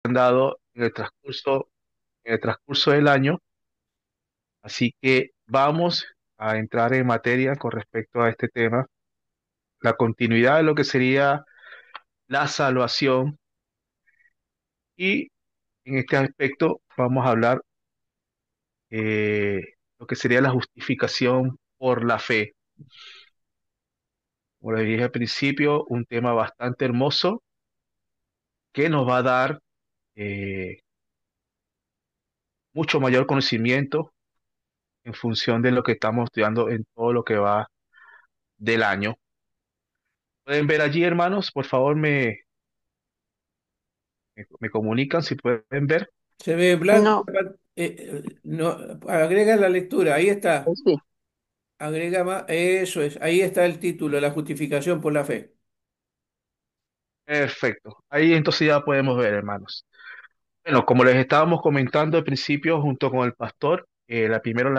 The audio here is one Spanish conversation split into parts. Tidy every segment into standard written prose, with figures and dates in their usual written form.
han dado en el transcurso del año. Así que vamos a entrar en materia con respecto a este tema, la continuidad de lo que sería la salvación y en este aspecto vamos a hablar lo que sería la justificación por la fe. Como les dije al principio, un tema bastante hermoso que nos va a dar eh, mucho mayor conocimiento en función de lo que estamos estudiando en todo lo que va del año. Pueden ver allí, hermanos, por favor, me comunican si pueden ver. Se ve blanco. No, No, agrega la lectura, ahí está. sí, Agrega más, eso es, ahí está el título, la justificación por la fe. Perfecto. Ahí entonces ya podemos ver, hermanos. Bueno, como les estábamos comentando al principio, junto con el pastor, primero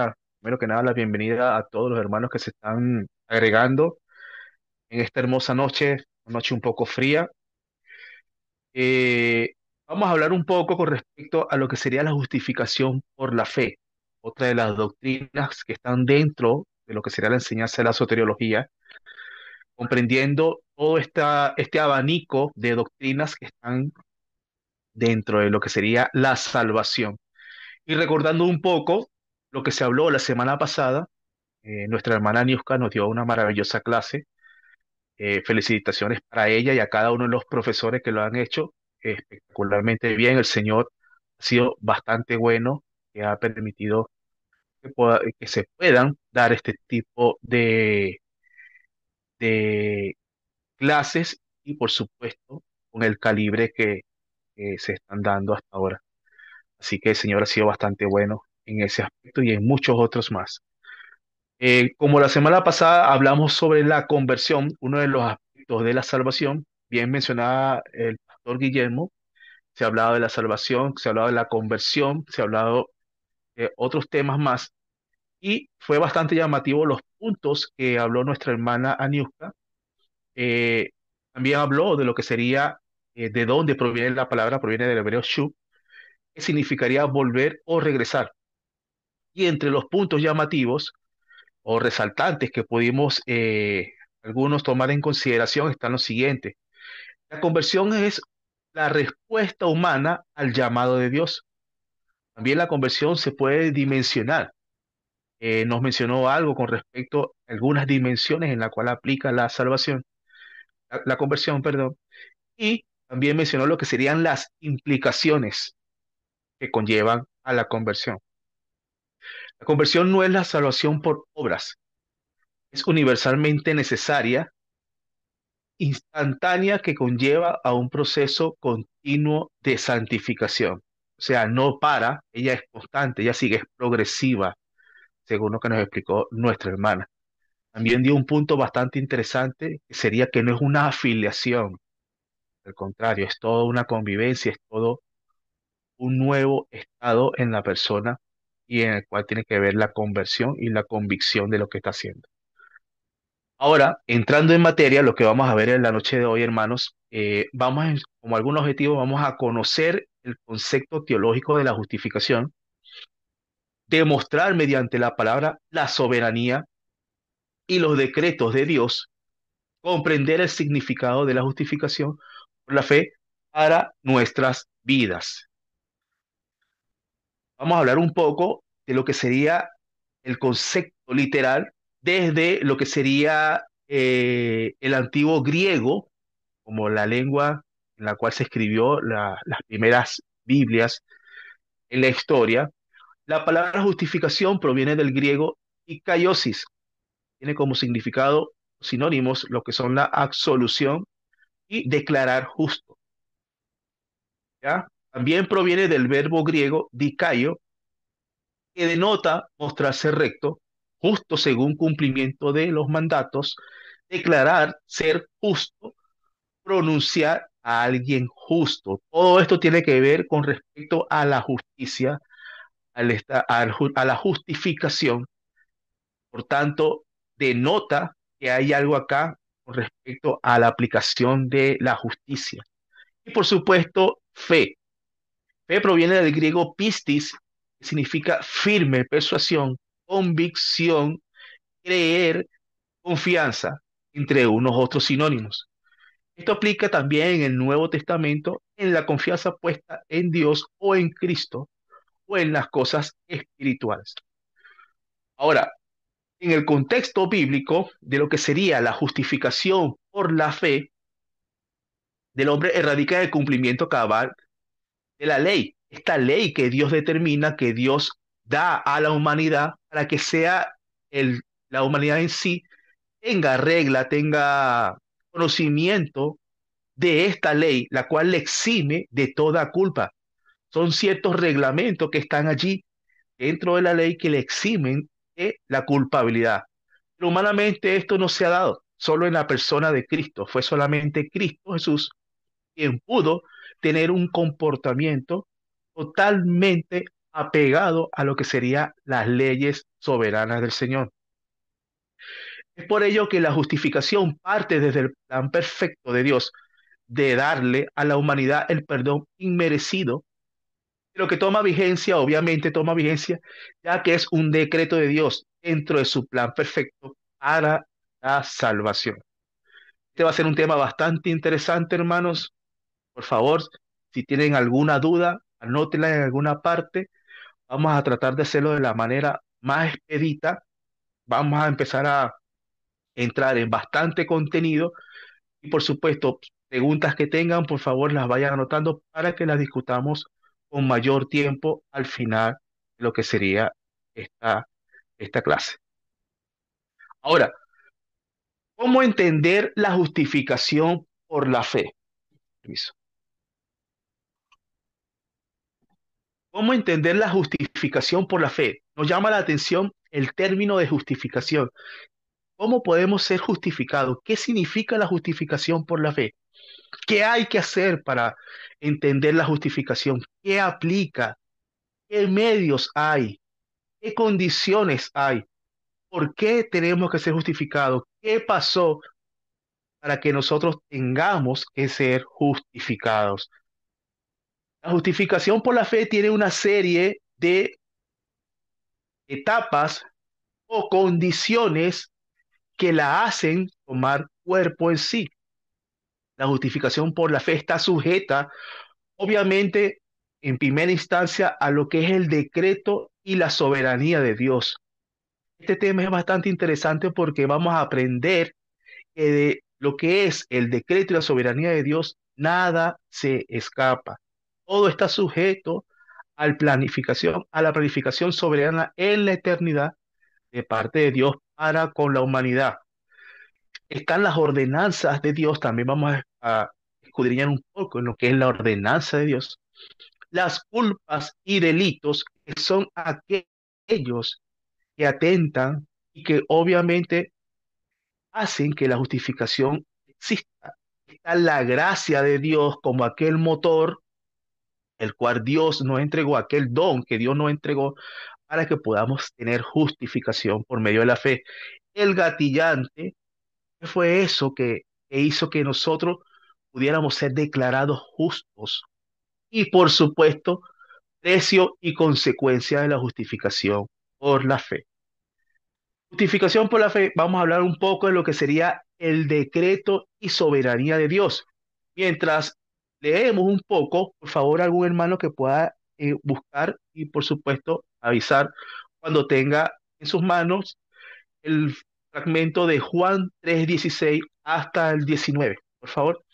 que nada, la bienvenida a todos los hermanos que se están agregando en esta hermosa noche, una noche un poco fría. Eh, Vamos a hablar un poco con respecto a lo que sería la justificación por la fe, otra de las doctrinas que están dentro de lo que sería la enseñanza de la soteriología, comprendiendo todo este abanico de doctrinas que están dentro de lo que sería la salvación. Y recordando un poco lo que se habló la semana pasada, nuestra hermana Niuska nos dio una maravillosa clase. Felicitaciones para ella y a cada uno de los profesores que lo han hecho espectacularmente bien. El Señor ha sido bastante bueno, que ha permitido que se puedan dar este tipo de clases y, por supuesto, con el calibre que se están dando hasta ahora. Así que el Señor ha sido bastante bueno en ese aspecto y en muchos otros más. Como la semana pasada hablamos sobre la conversión, uno de los aspectos de la salvación, bien mencionaba el pastor Guillermo, se ha hablado de la salvación, se ha hablado de la conversión, se ha hablado de otros temas más, y fue bastante llamativo los puntos que habló nuestra hermana Aniuska. Eh, También habló de lo que sería, de dónde proviene la palabra, proviene del hebreo shuv, que significaría volver o regresar. Y entre los puntos llamativos, o resaltantes que pudimos algunos tomar en consideración están los siguientes. La conversión es la respuesta humana al llamado de Dios. También la conversión se puede dimensionar. Nos mencionó algo con respecto a algunas dimensiones en la cual aplica la salvación, la conversión, perdón, y también mencionó lo que serían las implicaciones que conllevan a la conversión. La conversión no es la salvación por obras, es universalmente necesaria, instantánea, que conlleva a un proceso continuo de santificación. O sea, no para, ella es constante, ella sigue, es progresiva, según lo que nos explicó nuestra hermana. También dio un punto bastante interesante, que sería que no es una afiliación, al contrario, es toda una convivencia, es todo un nuevo estado en la persona y en el cual tiene que ver la conversión y la convicción de lo que está haciendo. Ahora, entrando en materia, lo que vamos a ver en la noche de hoy, hermanos, como algún objetivo, vamos a conocer el concepto teológico de la justificación, demostrar mediante la palabra la soberanía y los decretos de Dios, comprender el significado de la justificación por la fe para nuestras vidas. Vamos a hablar un poco de lo que sería el concepto literal desde lo que sería el antiguo griego como la lengua en la cual se escribió las primeras Biblias en la historia. La palabra justificación proviene del griego ikaiosis, tiene como significado sinónimos lo que son la absolución y declarar justo, ¿ya? También proviene del verbo griego dikaio, que denota mostrarse recto, justo según cumplimiento de los mandatos, declarar ser justo, pronunciar a alguien justo. Todo esto tiene que ver con respecto a la justicia, a la justificación. Por tanto, denota que hay algo acá con respecto a la aplicación de la justicia. Y por supuesto, fe. Fe proviene del griego pistis, que significa firme, persuasión, convicción, creer, confianza, entre unos otros sinónimos. Esto aplica también en el Nuevo Testamento en la confianza puesta en Dios o en Cristo o en las cosas espirituales. Ahora, en el contexto bíblico de lo que sería la justificación por la fe del hombre radica el cumplimiento cabal de la ley. Esta ley que Dios determina, que Dios da a la humanidad para que sea la humanidad en sí tenga regla, tenga conocimiento de esta ley, la cual le exime de toda culpa. Son ciertos reglamentos que están allí dentro de la ley que le eximen de la culpabilidad. Pero humanamente esto no se ha dado solo en la persona de Cristo. Fue solamente Cristo Jesús quien pudo tener un comportamiento totalmente apegado a lo que serían las leyes soberanas del Señor. Es por ello que la justificación parte desde el plan perfecto de Dios de darle a la humanidad el perdón inmerecido, lo que toma vigencia, obviamente toma vigencia, ya que es un decreto de Dios dentro de su plan perfecto para la salvación. Este va a ser un tema bastante interesante, hermanos. Por favor, si tienen alguna duda, anótenla en alguna parte. Vamos a tratar de hacerlo de la manera más expedita. Vamos a empezar a entrar en bastante contenido y, por supuesto, preguntas que tengan, por favor, las vayan anotando para que las discutamos con mayor tiempo al final de lo que sería esta, esta clase. Ahora, ¿cómo entender la justificación por la fe? Permiso. ¿Cómo entender la justificación por la fe? Nos llama la atención el término de justificación. ¿Cómo podemos ser justificados? ¿Qué significa la justificación por la fe? ¿Qué hay que hacer para entender la justificación? ¿Qué aplica? ¿Qué medios hay? ¿Qué condiciones hay? ¿Por qué tenemos que ser justificados? ¿Qué pasó para que nosotros tengamos que ser justificados? La justificación por la fe tiene una serie de etapas o condiciones que la hacen tomar cuerpo en sí. La justificación por la fe está sujeta, obviamente, en primera instancia, a lo que es el decreto y la soberanía de Dios. Este tema es bastante interesante porque vamos a aprender que de lo que es el decreto y la soberanía de Dios, nada se escapa. Todo está sujeto a la planificación soberana en la eternidad de parte de Dios para con la humanidad. Están las ordenanzas de Dios, también vamos a escudriñar un poco en lo que es la ordenanza de Dios. Las culpas y delitos que son aquellos que atentan y que obviamente hacen que la justificación exista. Está la gracia de Dios como aquel motor, el cual Dios nos entregó, aquel don que Dios nos entregó para que podamos tener justificación por medio de la fe. El gatillante fue eso que hizo que nosotros pudiéramos ser declarados justos. Y por supuesto, precio y consecuencia de la justificación por la fe. Justificación por la fe, vamos a hablar un poco de lo que sería el decreto y soberanía de Dios. Mientras leemos un poco, por favor, algún hermano que pueda buscar y, por supuesto, avisar cuando tenga en sus manos el fragmento de Juan 3:16 hasta el 19, por favor.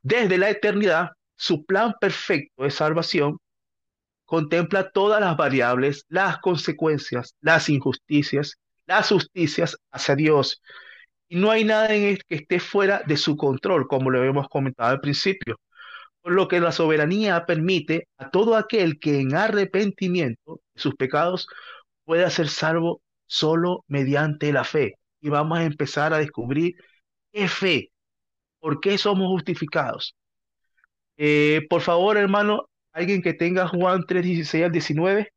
Desde la eternidad, su plan perfecto de salvación contempla todas las variables, las consecuencias, las injusticias, las justicias hacia Dios. Y no hay nada en el que esté fuera de su control, como lo hemos comentado al principio. Por lo que la soberanía permite a todo aquel que en arrepentimiento de sus pecados pueda ser salvo solo mediante la fe. Y vamos a empezar a descubrir qué fe, por qué somos justificados. Por favor, hermano, alguien que tenga Juan 3:16 al 19.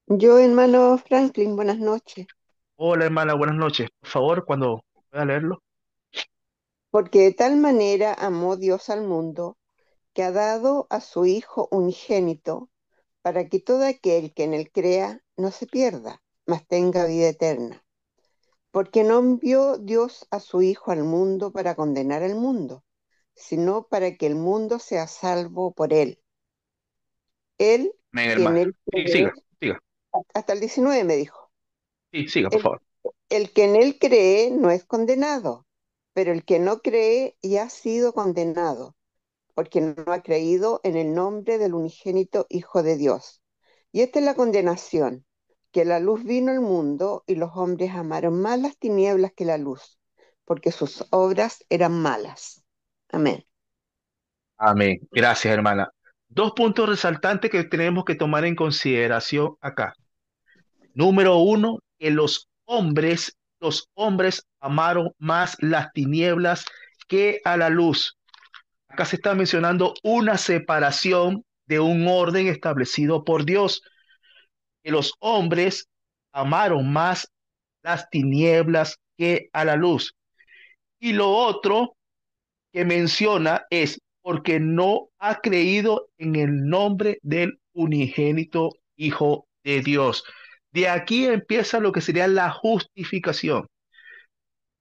Yo, hermano Franklin, buenas noches. Hola, hermana, buenas noches. Por favor, cuando pueda leerlo. Porque de tal manera amó Dios al mundo, que ha dado a su Hijo unigénito, para que todo aquel que en él crea no se pierda, mas tenga vida eterna. Porque no envió Dios a su Hijo al mundo para condenar al mundo, sino para que el mundo sea salvo por él. Él, Amén, que en hermana. él Sí, cree, siga. hasta el 19 me dijo, Sí, siga, por el, favor. el que en él cree no es condenado, pero el que no cree ya ha sido condenado, porque no ha creído en el nombre del unigénito Hijo de Dios. Y esta es la condenación, que la luz vino al mundo y los hombres amaron más las tinieblas que la luz, porque sus obras eran malas. Amén. Amén. Gracias, hermana. Dos puntos resaltantes que tenemos que tomar en consideración acá. Número uno, que los hombres amaron más las tinieblas que a la luz. Acá se está mencionando una separación de un orden establecido por Dios, que los hombres amaron más las tinieblas que a la luz. Y lo otro que menciona es porque no ha creído en el nombre del unigénito Hijo de Dios. De aquí empieza lo que sería la justificación.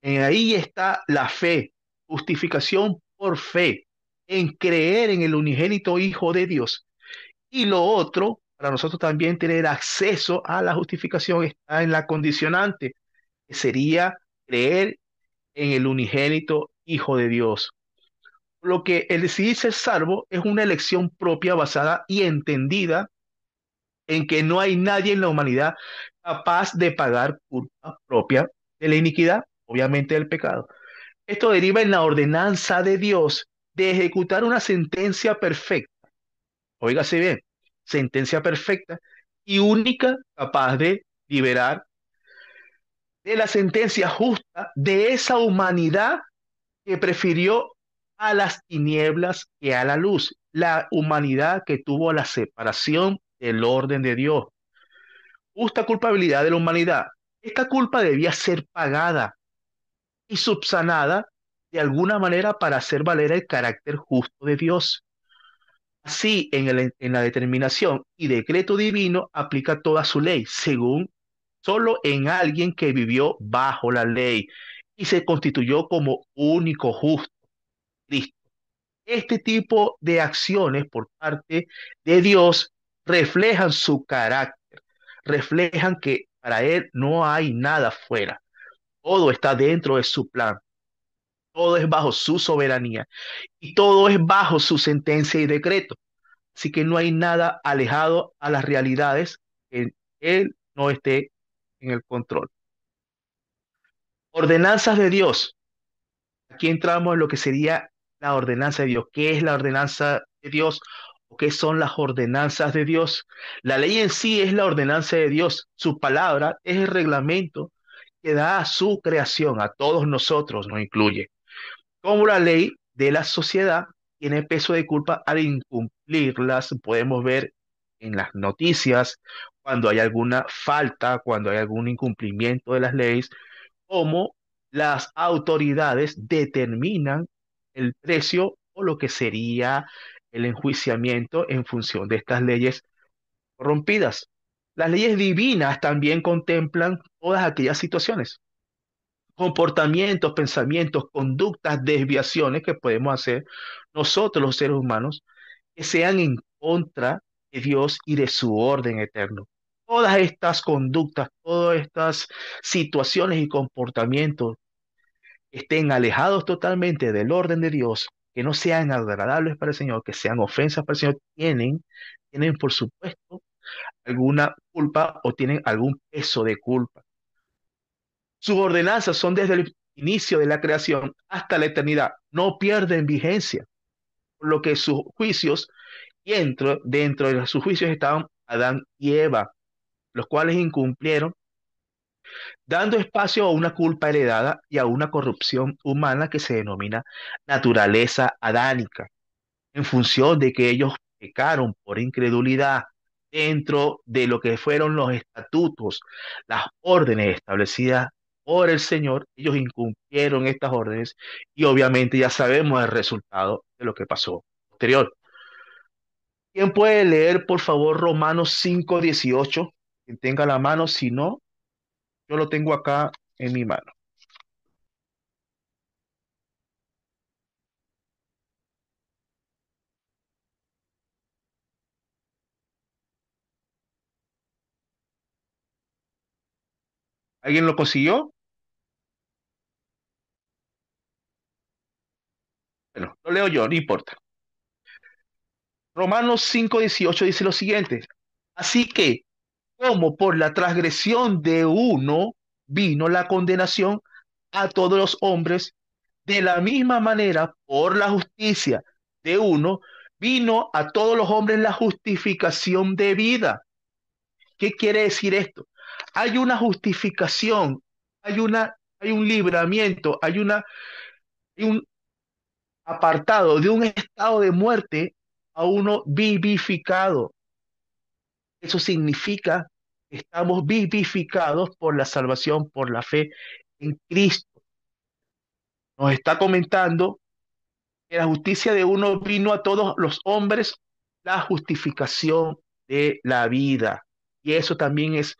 Ahí está la fe, justificación por fe, en creer en el unigénito Hijo de Dios. Y lo otro, para nosotros también tener acceso a la justificación, está en la condicionante, que sería creer en el unigénito Hijo de Dios. Lo que el decidir ser salvo es una elección propia basada y entendida en que no hay nadie en la humanidad capaz de pagar culpa propia de la iniquidad, obviamente del pecado. Esto deriva en la ordenanza de Dios de ejecutar una sentencia perfecta, óigase bien, sentencia perfecta y única capaz de liberar de la sentencia justa de esa humanidad que prefirió a las tinieblas que a la luz, la humanidad que tuvo la separación del orden de Dios, justa culpabilidad de la humanidad. Esta culpa debía ser pagada y subsanada de alguna manera para hacer valer el carácter justo de Dios. Así, en la determinación y decreto divino aplica toda su ley, según solo en alguien que vivió bajo la ley y se constituyó como único justo, Cristo. Este tipo de acciones por parte de Dios reflejan su carácter, reflejan que para Él no hay nada fuera, todo está dentro de su plan, todo es bajo su soberanía y todo es bajo su sentencia y decreto. Así que no hay nada alejado a las realidades que Él no esté en el control. Ordenanzas de Dios. Aquí entramos en lo que sería la ordenanza de Dios. ¿Qué es la ordenanza de Dios? ¿O qué son las ordenanzas de Dios? La ley en sí es la ordenanza de Dios. Su palabra es el reglamento que da a su creación, a todos nosotros, nos incluye. Como la ley de la sociedad tiene peso de culpa al incumplirlas, podemos ver en las noticias cuando hay alguna falta, cuando hay algún incumplimiento de las leyes, cómo las autoridades determinan el precio o lo que sería el enjuiciamiento en función de estas leyes corrompidas. Las leyes divinas también contemplan todas aquellas situaciones, comportamientos, pensamientos, conductas, desviaciones que podemos hacer nosotros los seres humanos que sean en contra de Dios y de su orden eterno. Todas estas conductas, todas estas situaciones y comportamientos estén alejados totalmente del orden de Dios, que no sean agradables para el Señor, que sean ofensas para el Señor, tienen por supuesto alguna culpa o tienen algún peso de culpa. Sus ordenanzas son desde el inicio de la creación hasta la eternidad, no pierden vigencia, por lo que sus juicios, y dentro de sus juicios estaban Adán y Eva, los cuales incumplieron, dando espacio a una culpa heredada y a una corrupción humana que se denomina naturaleza adánica, en función de que ellos pecaron por incredulidad dentro de lo que fueron los estatutos, las órdenes establecidas por el Señor. Ellos incumplieron estas órdenes y obviamente ya sabemos el resultado de lo que pasó posterior. ¿Quién puede leer, por favor, Romanos 5:18? Quien tenga la mano, si no, yo lo tengo acá en mi mano. ¿Alguien lo consiguió? Bueno, lo leo yo, no importa. Romanos 5:18 dice lo siguiente. Así que, como por la transgresión de uno vino la condenación a todos los hombres, de la misma manera, por la justicia de uno, vino a todos los hombres la justificación de vida. ¿Qué quiere decir esto? Hay una justificación, hay un libramiento, hay un apartado de un estado de muerte a uno vivificado. Eso significa que estamos vivificados por la salvación, por la fe en Cristo. Nos está comentando que la justicia de uno vino a todos los hombres, la justificación de la vida. Y eso también es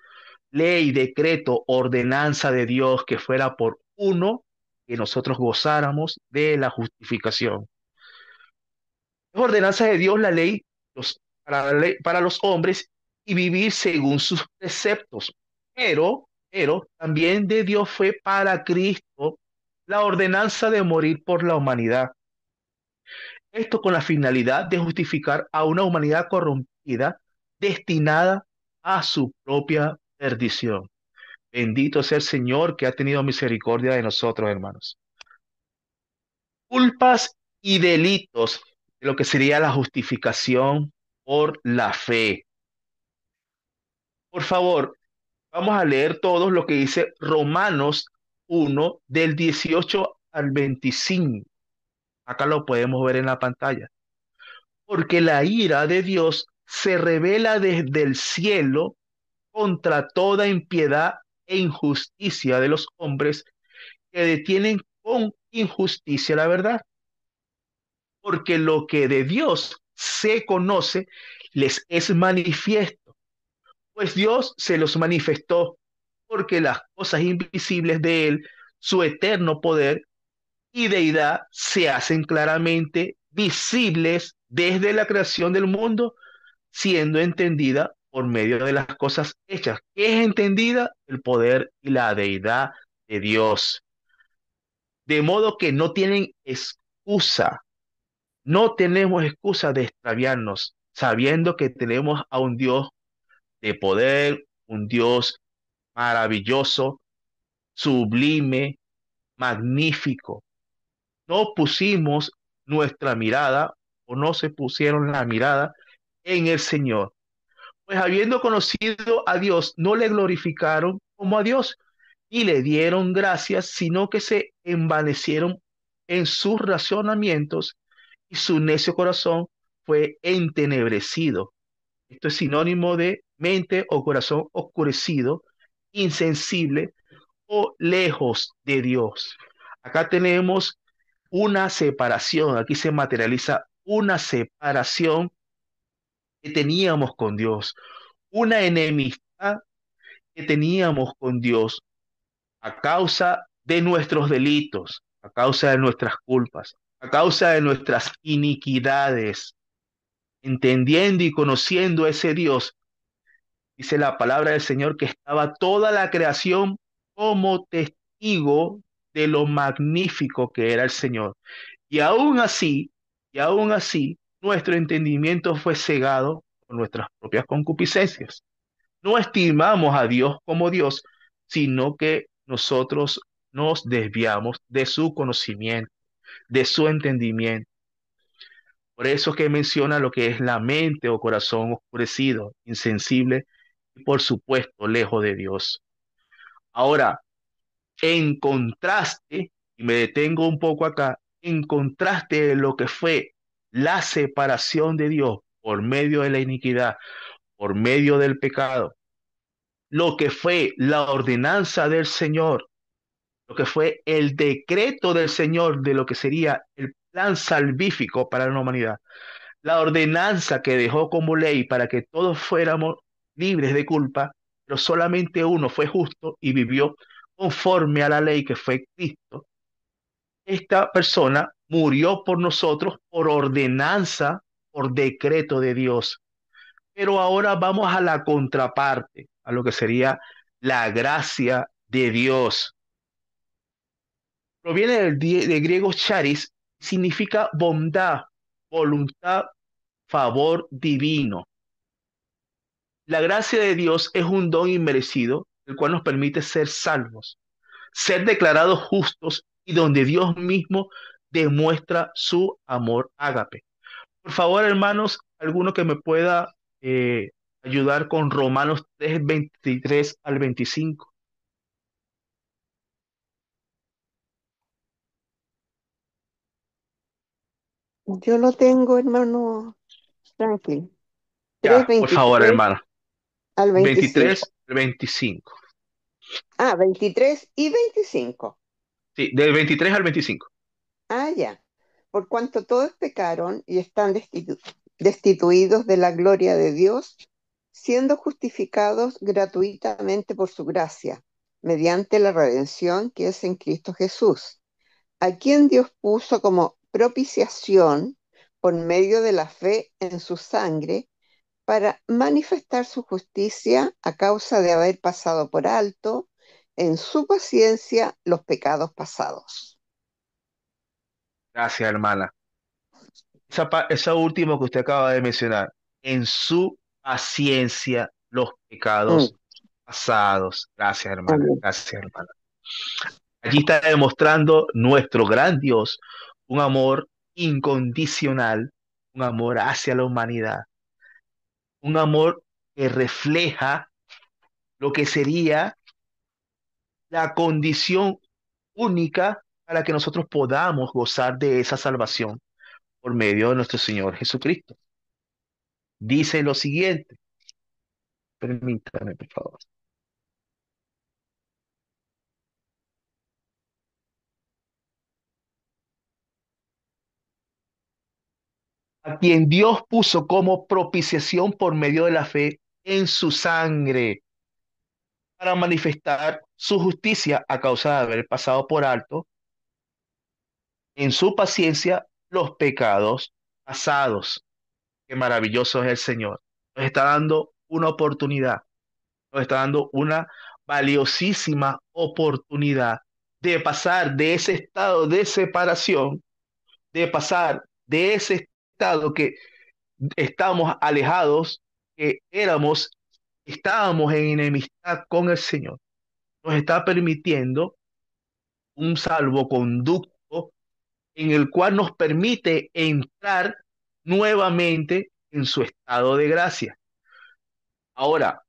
ley, decreto, ordenanza de Dios, que fuera por uno que nosotros gozáramos de la justificación. Es ordenanza de Dios la ley, para los hombres y vivir según sus preceptos. Pero también de Dios fue para Cristo la ordenanza de morir por la humanidad. Esto con la finalidad de justificar a una humanidad corrompida destinada a su propia perdición. Bendito sea el Señor que ha tenido misericordia de nosotros, hermanos. Culpas y delitos de lo que sería la justificación por la fe. Por favor, vamos a leer todos lo que dice Romanos 1 del 18 al 25. Acá lo podemos ver en la pantalla. Porque la ira de Dios se revela desde el cielo contra toda impiedad e injusticia de los hombres que detienen con injusticia la verdad. Porque lo que de Dios se conoce les es manifiesto, pues Dios se los manifestó, porque las cosas invisibles de Él, su eterno poder y deidad, se hacen claramente visibles desde la creación del mundo, siendo entendida por medio de las cosas hechas. ¿Qué es entendida? El poder y la deidad de Dios. De modo que no tienen excusa, no tenemos excusa de extraviarnos, sabiendo que tenemos a un Dios de poder, un Dios maravilloso, sublime, magnífico. No pusimos nuestra mirada o no se pusieron la mirada en el Señor. Pues habiendo conocido a Dios, no le glorificaron como a Dios y le dieron gracias, sino que se envanecieron en sus razonamientos y su necio corazón fue entenebrecido. Esto es sinónimo de mente o corazón oscurecido, insensible o lejos de Dios. Acá tenemos una separación, aquí se materializa una separación que teníamos con Dios, una enemistad que teníamos con Dios a causa de nuestros delitos, a causa de nuestras culpas, a causa de nuestras iniquidades. Entendiendo y conociendo a ese Dios, dice la palabra del Señor que estaba toda la creación como testigo de lo magnífico que era el Señor. Y aún así, y aún así, nuestro entendimiento fue cegado por nuestras propias concupiscencias. No estimamos a Dios como Dios, sino que nosotros nos desviamos de su conocimiento, de su entendimiento. Por eso es que menciona lo que es la mente o corazón oscurecido, insensible y por supuesto lejos de Dios. Ahora, en contraste, y me detengo un poco acá, en contraste de lo que fue la separación de Dios por medio de la iniquidad, por medio del pecado, lo que fue la ordenanza del Señor, lo que fue el decreto del Señor de lo que sería el plan salvífico para la humanidad. la ordenanza que dejó como ley para que todos fuéramos libres de culpa, pero solamente uno fue justo y vivió conforme a la ley que fue Cristo. Esta persona murió por nosotros por ordenanza, por decreto de Dios. Pero ahora vamos a la contraparte, a lo que sería la gracia de Dios. Proviene del griego charis, significa bondad, voluntad, favor divino. La gracia de Dios es un don inmerecido, el cual nos permite ser salvos, ser declarados justos y donde Dios mismo demuestra su amor ágape. Por favor, hermanos, alguno que me pueda ayudar con Romanos 3 23 al 25. Yo lo tengo, hermano Franklin. Tres Ya, por favor, 23 hermano. al 25. 23 al 25. 23 y 25. Sí, del 23 al 25. Ya. Por cuanto todos pecaron y están destituidos de la gloria de Dios, siendo justificados gratuitamente por su gracia, mediante la redención que es en Cristo Jesús, a quien Dios puso como propiciación por medio de la fe en su sangre, para manifestar su justicia a causa de haber pasado por alto en su paciencia los pecados pasados. Gracias, hermana. Esa última que usted acaba de mencionar, en su paciencia los Mm, pecados pasados. Gracias, hermana. amén. Gracias, hermana. Allí está demostrando nuestro gran Dios un amor incondicional, un amor hacia la humanidad, un amor que refleja lo que sería la condición única para que nosotros podamos gozar de esa salvación por medio de nuestro Señor Jesucristo. Dice lo siguiente, permítame, por favor. A quien Dios puso como propiciación por medio de la fe en su sangre, para manifestar su justicia a causa de haber pasado por alto en su paciencia los pecados pasados. Qué maravilloso es el Señor. Nos está dando una oportunidad, nos está dando una valiosísima oportunidad de pasar de ese estado de separación, de pasar de ese estado que estamos alejados, que estábamos en enemistad con el Señor. Nos está permitiendo un salvoconducto en el cual nos permite entrar nuevamente en su estado de gracia. Ahora,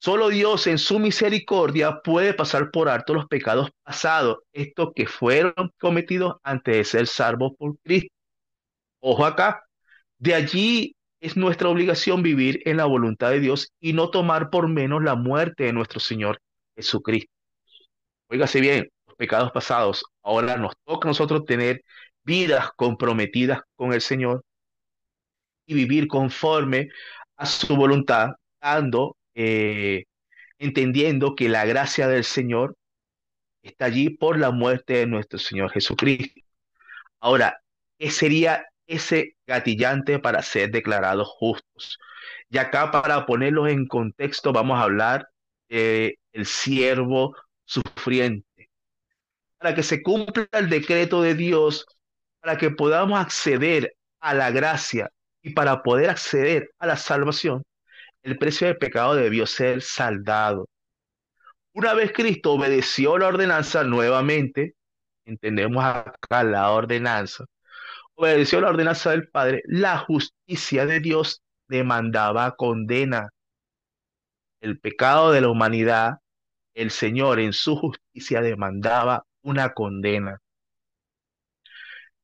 solo Dios en su misericordia puede pasar por alto los pecados pasados, estos que fueron cometidos antes de ser salvos por Cristo. Ojo acá, de allí es nuestra obligación vivir en la voluntad de Dios y no tomar por menos la muerte de nuestro Señor Jesucristo. Óigase bien, los pecados pasados, ahora nos toca a nosotros tener vidas comprometidas con el Señor y vivir conforme a su voluntad, entendiendo que la gracia del Señor está allí por la muerte de nuestro Señor Jesucristo. Ahora, ¿qué sería ese gatillante para ser declarados justos? Y acá, para ponerlos en contexto, vamos a hablar del siervo sufriente. Para que se cumpla el decreto de Dios, para que podamos acceder a la gracia y para poder acceder a la salvación, el precio del pecado debió ser saldado. Una vez Cristo obedeció la ordenanza nuevamente, entendemos acá la ordenanza, obedeció la ordenanza del Padre, la justicia de Dios demandaba condena. El pecado de la humanidad, el Señor en su justicia demandaba una condena.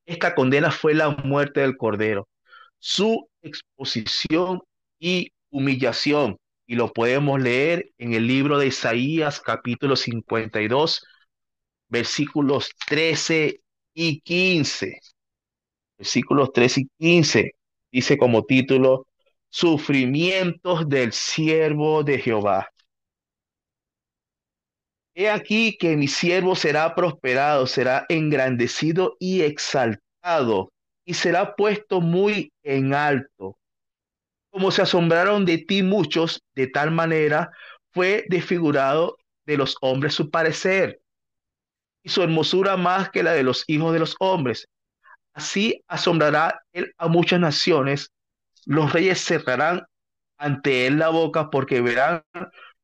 Esta condena fue la muerte del Cordero, su exposición y humillación. Y lo podemos leer en el libro de Isaías, capítulo 52, versículos 13 y 15. Versículos 13 y 15. Dice como título, Sufrimientos del siervo de Jehová. He aquí que mi siervo será prosperado, será engrandecido y exaltado, y será puesto muy en alto. Como se asombraron de ti muchos, de tal manera fue desfigurado de los hombres su parecer, y su hermosura más que la de los hijos de los hombres. Así asombrará él a muchas naciones, los reyes cerrarán ante él la boca porque verán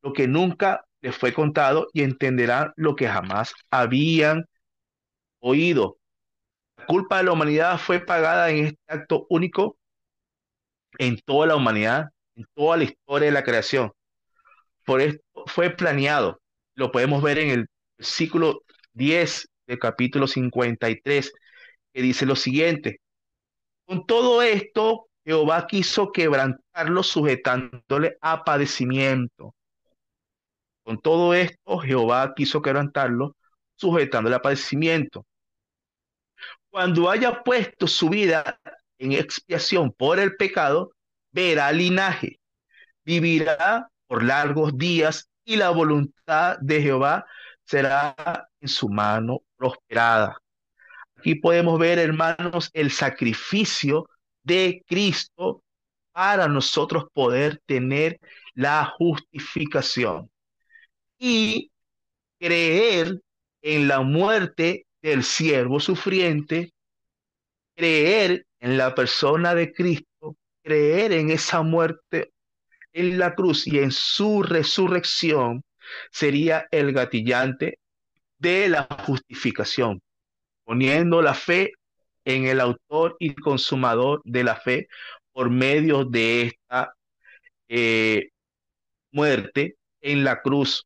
lo que nunca les fue contado y entenderán lo que jamás habían oído. La culpa de la humanidad fue pagada en este acto único en toda la humanidad, en toda la historia de la creación. Por esto fue planeado. Lo podemos ver en el versículo 10 del capítulo 53, que dice lo siguiente. Con todo esto, Jehová quiso quebrantarlo sujetándole a padecimiento. Con todo esto, Jehová quiso quebrantarlo sujetándole a padecimiento. Cuando haya puesto su vida en expiación por el pecado, verá linaje, vivirá por largos días y la voluntad de Jehová será en su mano prosperada. Aquí podemos ver, hermanos, el sacrificio de Cristo para nosotros poder tener la justificación y creer en la muerte del siervo sufriente, creer en la persona de Cristo, creer en esa muerte en la cruz y en su resurrección sería el gatillante de la justificación, poniendo la fe en el autor y consumador de la fe por medio de esta eh, muerte en la cruz.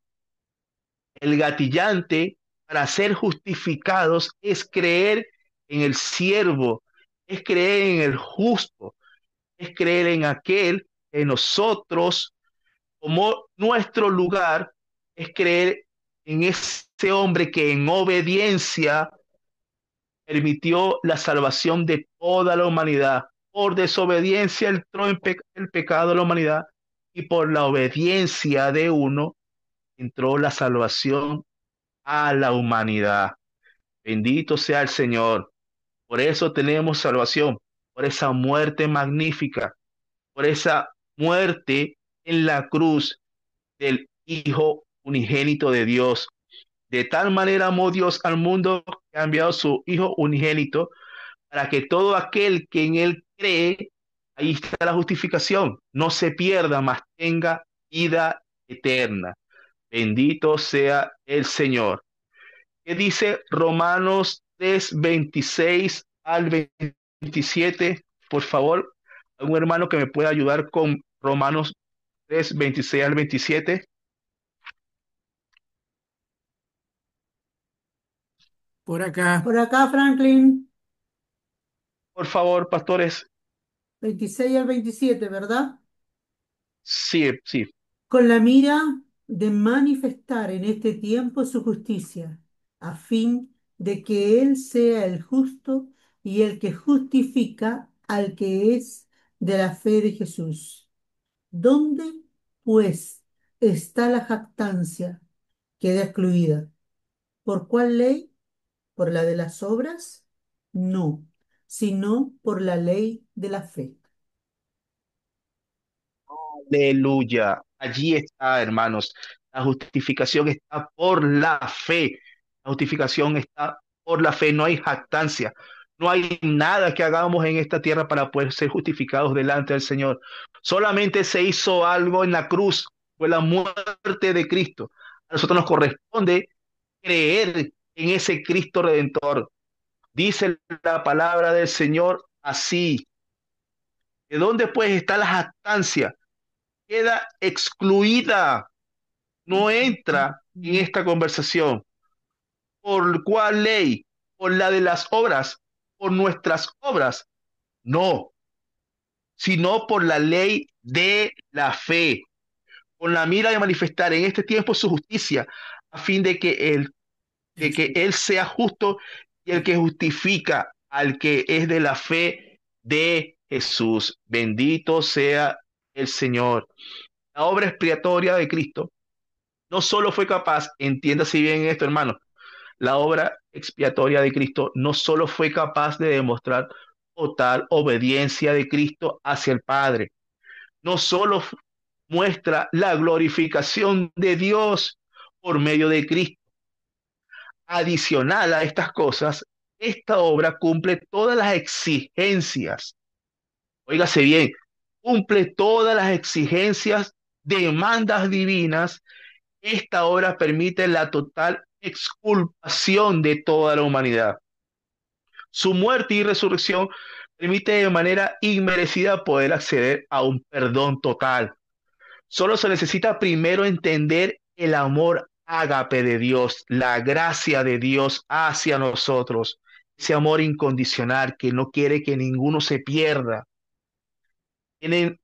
El gatillante para ser justificados es creer en el siervo, es creer en el justo, es creer en aquel que nosotros, como nuestro lugar, es creer en ese hombre que en obediencia permitió la salvación de toda la humanidad. Por desobediencia entró el pecado de la humanidad y por la obediencia de uno entró la salvación a la humanidad. Bendito sea el Señor. Por eso tenemos salvación, por esa muerte magnífica, por esa muerte en la cruz del Hijo unigénito de Dios. De tal manera amó Dios al mundo que ha enviado su Hijo unigénito para que todo aquel que en él cree, ahí está la justificación, no se pierda, mas tenga vida eterna. Bendito sea el Señor. ¿Qué dice Romanos 3 26 al 27? Por favor, algún hermano que me pueda ayudar con Romanos 3 26 al 27. Por acá, Franklin, Por favor, pastores. 26 al 27, ¿verdad? Sí, sí. Con la mira de manifestar en este tiempo su justicia, a fin de que Él sea el justo y el que justifica al que es de la fe de Jesús. ¿Dónde, pues, está la jactancia? Queda excluida. ¿Por cuál ley? ¿Por la de las obras? No, sino por la ley de la fe. Aleluya. Allí está, hermanos. La justificación está por la fe. La justificación está por la fe. No hay jactancia. No hay nada que hagamos en esta tierra para poder ser justificados delante del Señor. Solamente se hizo algo en la cruz. Fue la muerte de Cristo. A nosotros nos corresponde creer en ese Cristo redentor. Dice la palabra del Señor así. ¿De dónde pues está la jactancia? Queda excluida, no entra en esta conversación. ¿Por cuál ley? ¿Por la de las obras? ¿Por nuestras obras? No, sino por la ley de la fe, con la mira de manifestar en este tiempo su justicia, a fin de que él sea justo y el que justifica al que es de la fe de Jesús. Bendito sea el Señor. La obra expiatoria de Cristo no solo fue capaz, entiéndase bien esto, hermano, la obra expiatoria de Cristo no solo fue capaz de demostrar total obediencia de Cristo hacia el Padre, no solo muestra la glorificación de Dios por medio de Cristo. Adicional a estas cosas, esta obra cumple todas las exigencias, óigase bien, cumple todas las exigencias, demandas divinas. Esta obra permite la total exculpación de toda la humanidad. Su muerte y resurrección permite de manera inmerecida poder acceder a un perdón total. Solo se necesita primero entender el amor ágape de Dios, la gracia de Dios hacia nosotros, ese amor incondicional que no quiere que ninguno se pierda. En,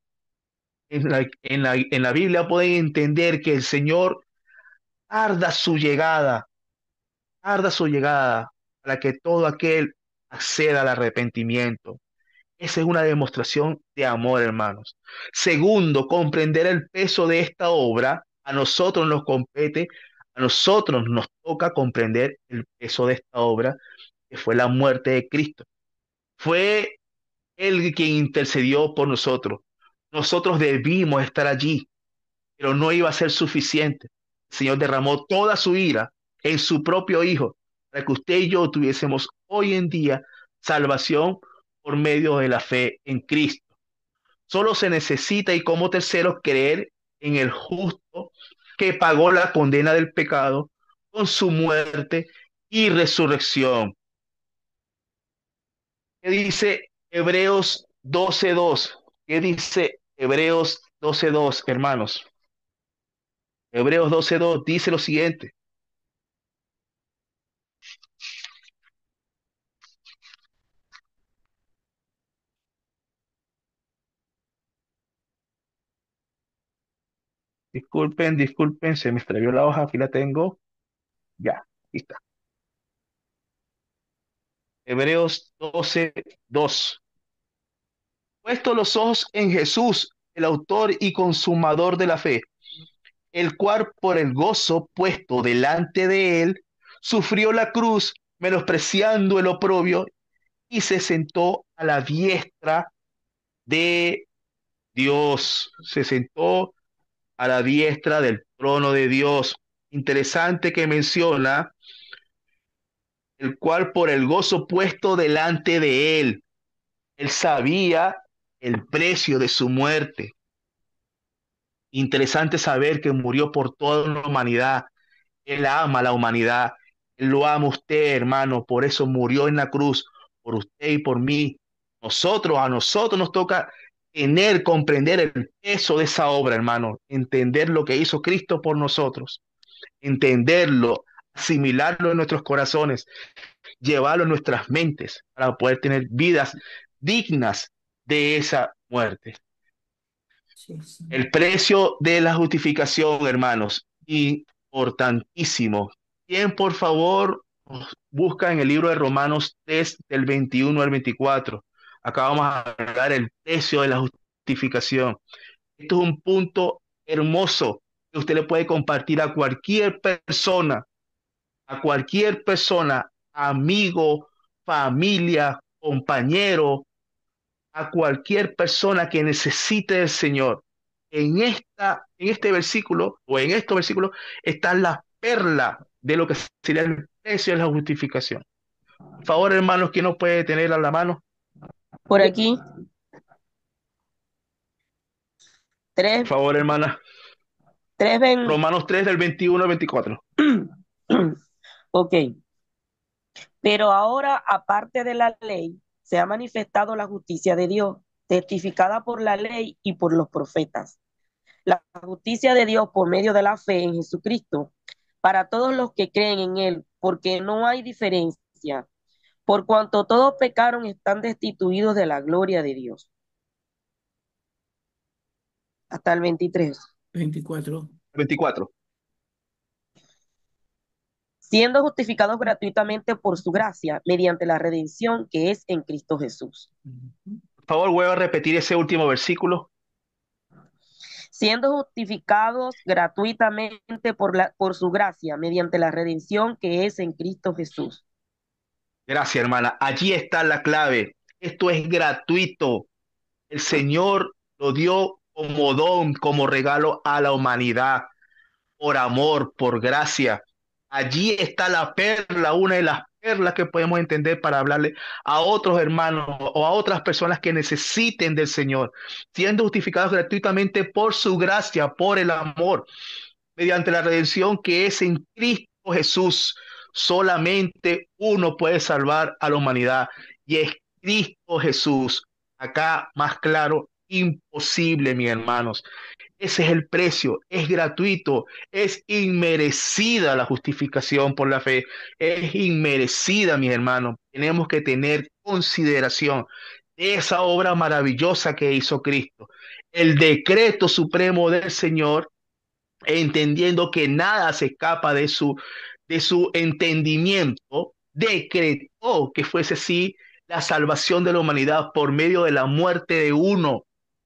en la Biblia pueden entender que el Señor tarda su llegada, tarda su llegada para que todo aquel acceda al arrepentimiento. Esa es una demostración de amor, hermanos. Segundo, comprender el peso de esta obra. A nosotros nos compete, a nosotros nos toca comprender el peso de esta obra, que fue la muerte de Cristo. Fue Él quien intercedió por nosotros. Nosotros debimos estar allí, pero no iba a ser suficiente. El Señor derramó toda su ira en su propio Hijo para que usted y yo tuviésemos hoy en día salvación por medio de la fe en Cristo. Solo se necesita, y como tercero, creer en el justo que pagó la condena del pecado con su muerte y resurrección. ¿Qué dice Hebreos 12:2? ¿Qué dice Hebreos 12:2, hermanos? Hebreos 12:2 dice lo siguiente. Disculpen, se me extravió la hoja, aquí la tengo. Ya, aquí está. Hebreos 12:2. Puesto los ojos en Jesús, el autor y consumador de la fe, el cual por el gozo puesto delante de él, sufrió la cruz, menospreciando el oprobio, y se sentó a la diestra de Dios. Se sentó a la diestra del trono de Dios. Interesante que menciona el cual por el gozo puesto delante de él. Él sabía el precio de su muerte. Interesante saber que murió por toda la humanidad. Él ama a la humanidad. Él lo ama a usted, hermano. Por eso murió en la cruz, por usted y por mí. A nosotros nos toca comprender el peso de esa obra, hermano. Entender lo que hizo Cristo por nosotros. Entenderlo, asimilarlo en nuestros corazones, llevarlo en nuestras mentes para poder tener vidas dignas de esa muerte. Sí, sí. El precio de la justificación, hermanos, importantísimo. ¿Quién, por favor, busca en el libro de Romanos 3, del 21 al 24? Acá vamos a hablar el precio de la justificación. Esto es un punto hermoso que usted le puede compartir a cualquier persona, amigo, familia, compañero, a cualquier persona que necesite del Señor. En este versículo o en estos versículos está la perla de lo que sería el precio de la justificación. Por favor, hermanos, ¿quién nos puede tener a la mano? Por aquí, Por tres, favor, hermana. tres ven. Romanos 3 del 21 al 24. Ok, pero ahora, aparte de la ley, se ha manifestado la justicia de Dios, testificada por la ley y por los profetas. La justicia de Dios por medio de la fe en Jesucristo, para todos los que creen en Él, porque no hay diferencia, por cuanto todos pecaron, están destituidos de la gloria de Dios. Hasta el 23. 24. 24. Siendo justificados gratuitamente por su gracia, mediante la redención que es en Cristo Jesús. Por favor, vuelva a repetir ese último versículo. Siendo justificados gratuitamente por su gracia, mediante la redención que es en Cristo Jesús. Gracias, hermana. Allí está la clave. Esto es gratuito. El Señor lo dio como don, como regalo a la humanidad, por amor, por gracia. Allí está la perla, una de las perlas que podemos entender para hablarle a otros hermanos o a otras personas que necesiten del Señor, siendo justificados gratuitamente por su gracia, por el amor, mediante la redención que es en Cristo Jesús. Solamente uno puede salvar a la humanidad y es Cristo Jesús. Acá más claro, imposible, mis hermanos. Ese es el precio, es gratuito, es inmerecida la justificación por la fe, es inmerecida, mis hermanos. Tenemos que tener consideración de esa obra maravillosa que hizo Cristo, el decreto supremo del Señor, entendiendo que nada se escapa de su entendimiento, decretó que fuese así la salvación de la humanidad por medio de la muerte de uno,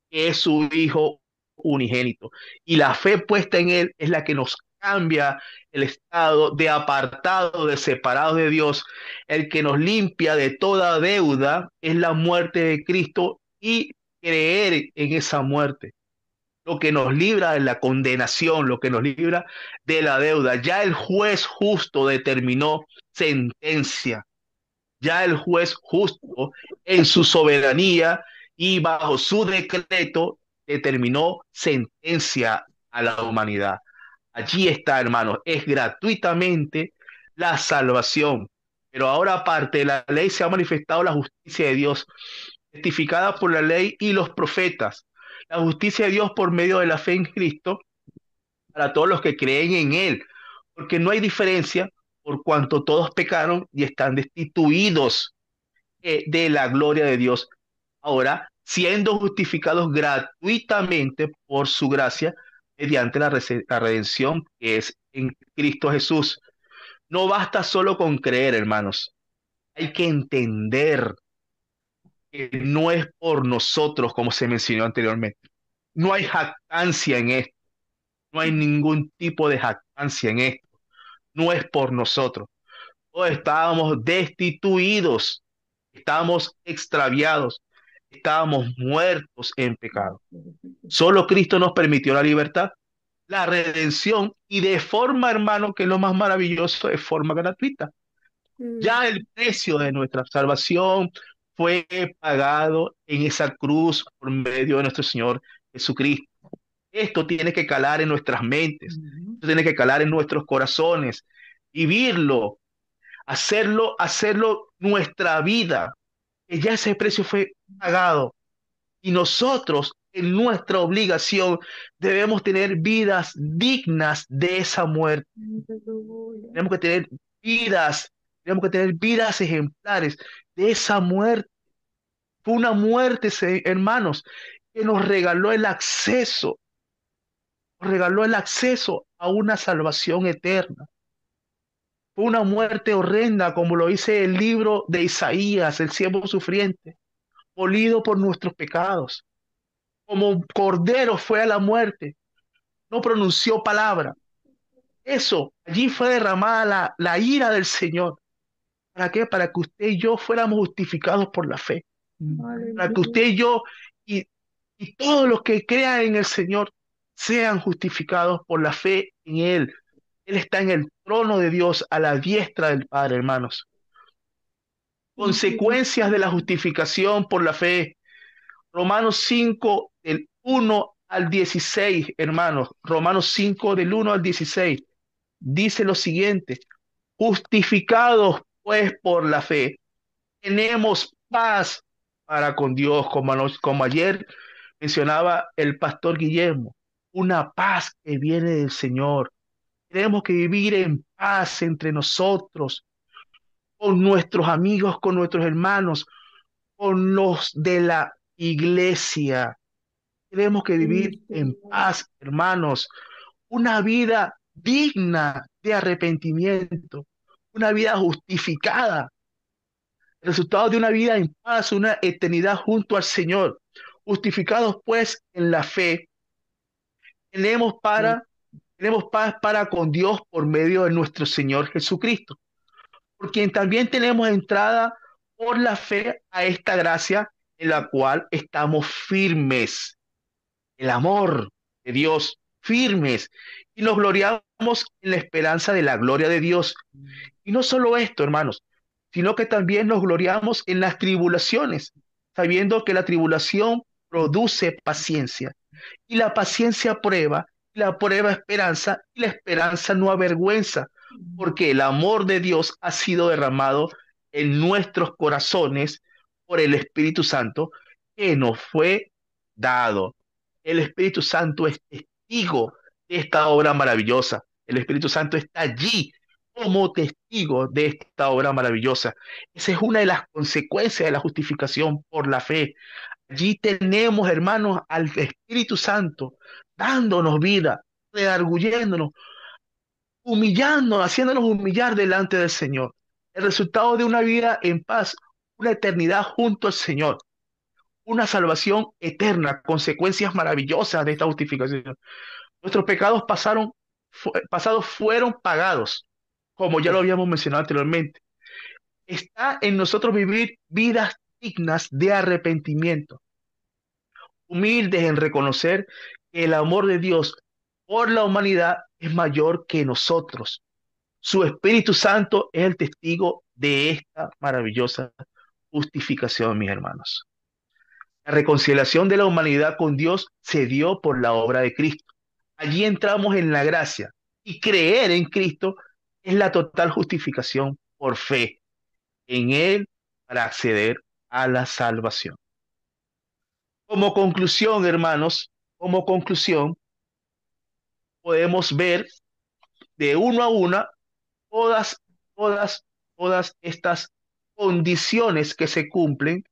que es su Hijo unigénito. Y la fe puesta en Él es la que nos cambia el estado de apartado, de separado de Dios. El que nos limpia de toda deuda es la muerte de Cristo y creer en esa muerte, lo que nos libra de la condenación, lo que nos libra de la deuda. Ya el juez justo determinó sentencia. Ya el juez justo en su soberanía y bajo su decreto determinó sentencia a la humanidad. Allí está, hermanos, es gratuitamente la salvación. Pero ahora, aparte de la ley, se ha manifestado la justicia de Dios, testificada por la ley y los profetas. La justicia de Dios por medio de la fe en Cristo para todos los que creen en Él, porque no hay diferencia por cuanto todos pecaron y están destituidos de la gloria de Dios. Ahora, siendo justificados gratuitamente por su gracia, mediante la redención que es en Cristo Jesús. No basta solo con creer, hermanos. Hay que entender que no es por nosotros, como se mencionó anteriormente. No hay jactancia en esto. No hay ningún tipo de jactancia en esto. No es por nosotros. Todos estábamos destituidos, estábamos extraviados, estábamos muertos en pecado. Solo Cristo nos permitió la libertad, la redención y de forma, hermano, que es lo más maravilloso, de forma gratuita. Ya el precio de nuestra salvación fue pagado en esa cruz por medio de nuestro Señor Jesucristo. Esto tiene que calar en nuestras mentes, esto tiene que calar en nuestros corazones, vivirlo, hacerlo nuestra vida, que ya ese precio fue pagado y nosotros en nuestra obligación debemos tener vidas dignas de esa muerte. Tenemos que tener vidas, tenemos que tener vidas ejemplares de esa muerte. Fue una muerte, hermanos, que nos regaló el acceso a una salvación eterna. Fue una muerte horrenda, como lo dice el libro de Isaías, el siervo sufriente, molido por nuestros pecados. Como cordero fue a la muerte, no pronunció palabra. Eso, allí fue derramada la ira del Señor. ¿Para qué? Para que usted y yo fuéramos justificados por la fe. Para que usted y yo y, y todos los que crean en el Señor sean justificados por la fe en Él. Él está en el trono de Dios a la diestra del Padre, hermanos. Consecuencias de la justificación por la fe. Romanos 5 del 1 al 16, hermanos. Romanos 5 del 1 al 16. Dice lo siguiente: justificados pues por la fe, tenemos paz para con Dios, como ayer mencionaba el pastor Guillermo, una paz que viene del Señor. Tenemos que vivir en paz entre nosotros, con nuestros amigos, con nuestros hermanos, con los de la iglesia. Tenemos que vivir en paz, hermanos, una vida digna de arrepentimiento, una vida justificada. El resultado de una vida en paz, una eternidad junto al Señor. Justificados pues en la fe, tenemos para, tenemos paz para con Dios por medio de nuestro Señor Jesucristo, por quien también tenemos entrada por la fe a esta gracia en la cual estamos firmes. El amor de Dios, firmes, y nos gloriamos en la esperanza de la gloria de Dios. Y no solo esto, hermanos, sino que también nos gloriamos en las tribulaciones, sabiendo que la tribulación produce paciencia, y la paciencia prueba, y la prueba esperanza, y la esperanza no avergüenza, porque el amor de Dios ha sido derramado en nuestros corazones por el Espíritu Santo que nos fue dado. El Espíritu Santo es testigo de esta obra maravillosa. El Espíritu Santo está allí como testigo de esta obra maravillosa. Esa es una de las consecuencias de la justificación por la fe. Allí tenemos, hermanos, al Espíritu Santo dándonos vida, redarguyéndonos, humillándonos, haciéndonos humillar delante del Señor. El resultado de una vida en paz, una eternidad junto al Señor, una salvación eterna, consecuencias maravillosas de esta justificación. Nuestros pecados pasados fueron pagados, como ya lo habíamos mencionado anteriormente. Está en nosotros vivir vidas dignas de arrepentimiento, humildes en reconocer que el amor de Dios por la humanidad es mayor que nosotros. Su Espíritu Santo es el testigo de esta maravillosa justificación, mis hermanos. La reconciliación de la humanidad con Dios se dio por la obra de Cristo. Allí entramos en la gracia y creer en Cristo es la total justificación por fe en Él para acceder a la salvación. Como conclusión, hermanos, como conclusión, podemos ver de uno a una todas, todas, todas estas condiciones que se cumplen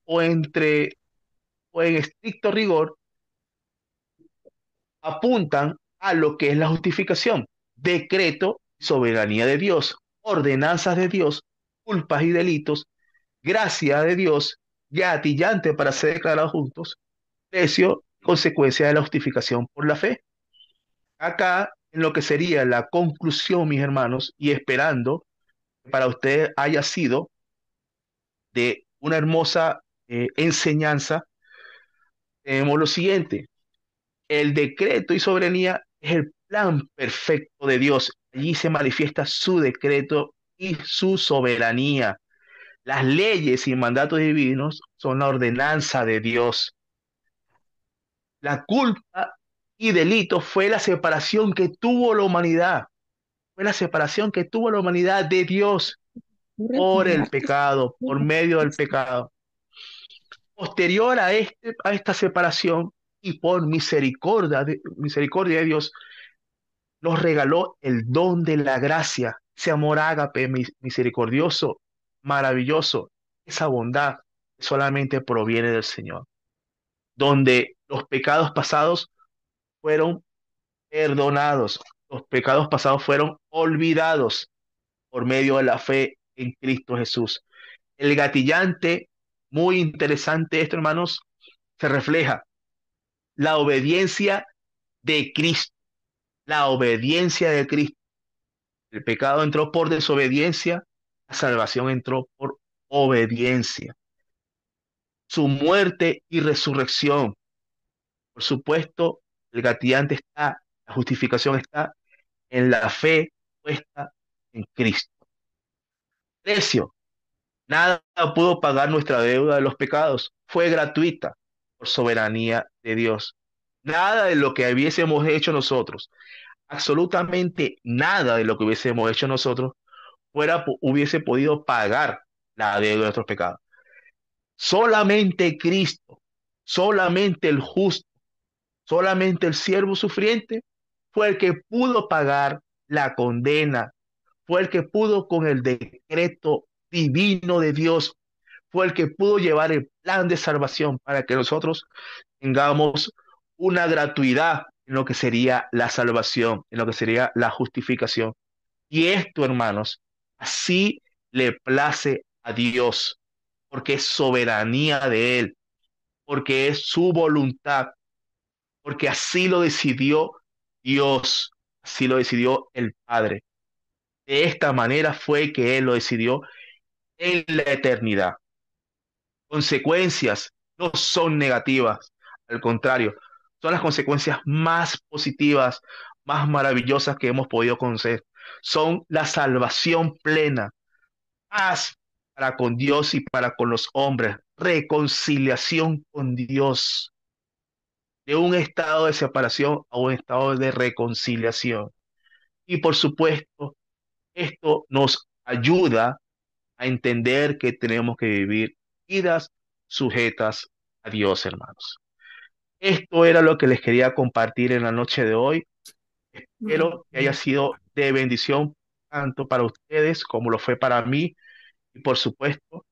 o entre o en estricto rigor apuntan a lo que es la justificación, decreto, soberanía de Dios, ordenanzas de Dios, culpas y delitos, gracia de Dios, gatillante para ser declarados juntos, precio, consecuencia de la justificación por la fe. Acá, en lo que sería la conclusión, mis hermanos, y esperando que para usted haya sido de una hermosa enseñanza, tenemos lo siguiente. El decreto y soberanía es el plan perfecto de Dios. Allí se manifiesta su decreto y su soberanía. Las leyes y mandatos divinos son la ordenanza de Dios. La culpa y delito fue la separación que tuvo la humanidad. Fue la separación que tuvo la humanidad de Dios por el pecado, por medio del pecado. Posterior a esta separación y por misericordia de Dios, nos regaló el don de la gracia, ese amor ágape misericordioso, maravilloso, esa bondad que solamente proviene del Señor, donde los pecados pasados fueron perdonados, los pecados pasados fueron olvidados por medio de la fe en Cristo Jesús. El gatillante, muy interesante esto, hermanos, se refleja la obediencia de Cristo, la obediencia de Cristo. El pecado entró por desobediencia, la salvación entró por obediencia. Su muerte y resurrección. Por supuesto, el gatillante está, la justificación está en la fe puesta en Cristo. Precio. Nada pudo pagar nuestra deuda de los pecados. Fue gratuita por soberanía de Dios. Nada de lo que hubiésemos hecho nosotros, absolutamente nada de lo que hubiésemos hecho nosotros hubiese podido pagar la deuda de nuestros pecados. Solamente Cristo, solamente el justo, solamente el siervo sufriente fue el que pudo pagar la condena, fue el que pudo con el decreto divino de Dios, fue el que pudo llevar el plan de salvación para que nosotros tengamos una gratuidad en lo que sería la salvación, en lo que sería la justificación. Y esto, hermanos, así le place a Dios, porque es soberanía de Él, porque es su voluntad, porque así lo decidió Dios, así lo decidió el Padre. De esta manera fue que Él lo decidió en la eternidad. Consecuencias no son negativas, al contrario, son las consecuencias más positivas, más maravillosas que hemos podido conocer. Son la salvación plena, paz para con Dios y para con los hombres, reconciliación con Dios, de un estado de separación a un estado de reconciliación. Y por supuesto, esto nos ayuda a entender que tenemos que vivir vidas sujetas a Dios, hermanos. Esto era lo que les quería compartir en la noche de hoy. Espero que haya Amén. sido de bendición tanto para ustedes como lo fue para mí. Y por supuesto, Amén.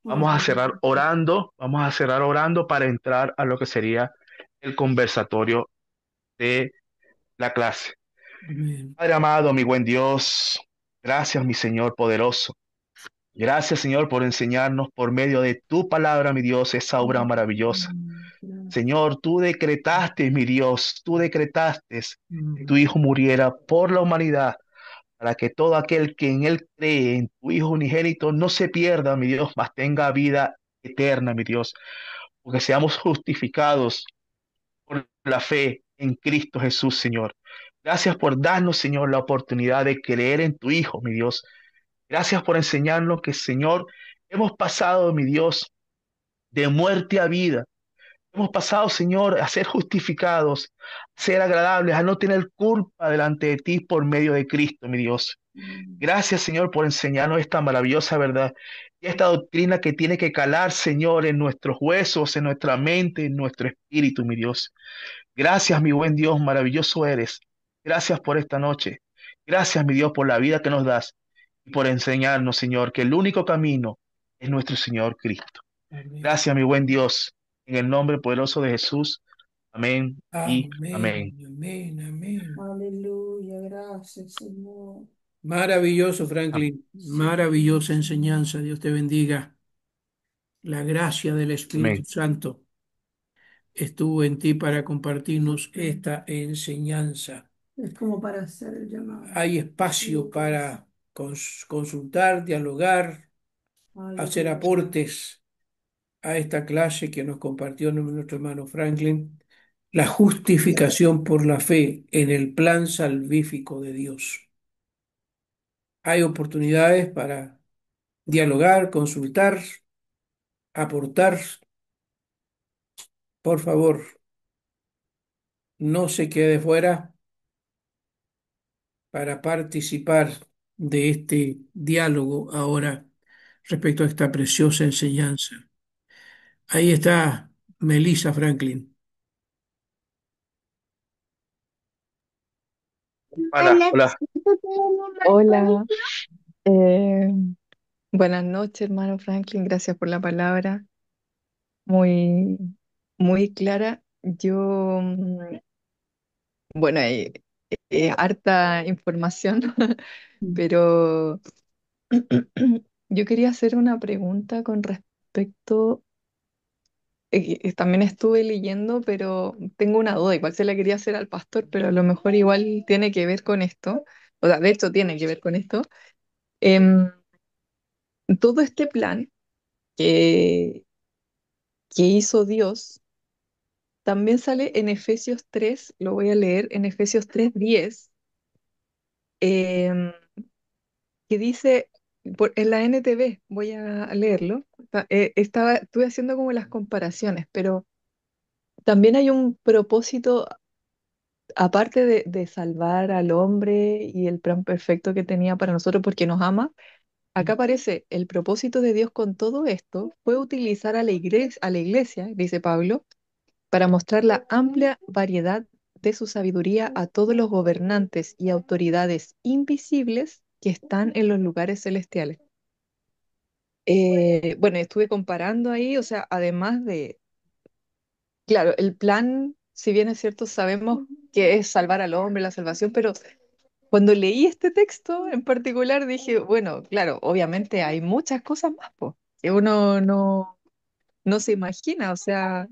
vamos a cerrar orando para entrar a lo que sería el conversatorio de la clase. Amén. Padre amado, mi buen Dios, gracias, mi Señor poderoso. Gracias, Señor, por enseñarnos por medio de tu palabra, mi Dios, esa obra maravillosa. Señor, tú decretaste, mi Dios, tú decretaste que tu Hijo muriera por la humanidad, para que todo aquel que en él cree, en tu Hijo unigénito, no se pierda, mi Dios, mas tenga vida eterna, mi Dios, porque seamos justificados por la fe en Cristo Jesús, Señor. Gracias por darnos, Señor, la oportunidad de creer en tu Hijo, mi Dios. Gracias por enseñarnos que, Señor, hemos pasado, mi Dios, de muerte a vida. Hemos pasado, Señor, a ser justificados, a ser agradables, a no tener culpa delante de ti por medio de Cristo, mi Dios. Gracias, Señor, por enseñarnos esta maravillosa verdad y esta doctrina que tiene que calar, Señor, en nuestros huesos, en nuestra mente, en nuestro espíritu, mi Dios. Gracias, mi buen Dios, maravilloso eres. Gracias por esta noche. Gracias, mi Dios, por la vida que nos das y por enseñarnos, Señor, que el único camino es nuestro Señor Cristo. Amén. Gracias, mi buen Dios, en el nombre poderoso de Jesús. Amén y Amén. amén. Amén. Amén. Aleluya. Gracias, Señor. Maravilloso, Franklin. Maravillosa enseñanza. Dios te bendiga. La gracia del Espíritu Amén. Santo estuvo en ti para compartirnos esta enseñanza. Es como para hacer el llamado. Hay espacio para consultar, dialogar, hacer Sí. aportes a esta clase que nos compartió nuestro hermano Franklin, la justificación por la fe en el plan salvífico de Dios. Hay oportunidades para dialogar, consultar, aportar. Por favor, no se quede fuera para participar de este diálogo ahora respecto a esta preciosa enseñanza. Ahí está Melissa Franklin. Hola, hola. Hola, eh, buenas noches, hermano Franklin, gracias por la palabra, muy, muy clara. Yo, bueno, harta información, pero yo quería hacer una pregunta con respecto, también estuve leyendo, pero tengo una duda, igual se la quería hacer al pastor, pero a lo mejor igual tiene que ver con esto, o sea, de hecho tiene que ver con esto. Em, Todo este plan que, que hizo Dios también sale en Efesios 3, lo voy a leer, en Efesios 3:10, em, que dice, en la NTV, voy a leerlo, estuve haciendo como las comparaciones, pero también hay un propósito, aparte de salvar al hombre y el plan perfecto que tenía para nosotros porque nos ama. Acá aparece el propósito de Dios con todo esto fue utilizar a la iglesia, dice Pablo, para mostrar la amplia variedad de su sabiduría a todos los gobernantes y autoridades invisibles que están en los lugares celestiales. Bueno, estuve comparando ahí, o sea, además de, claro, el plan, si bien es cierto, sabemos que es salvar al hombre, la salvación, pero cuando leí este texto en particular dije, bueno, claro, obviamente hay muchas cosas más, po, que uno no se imagina, o sea,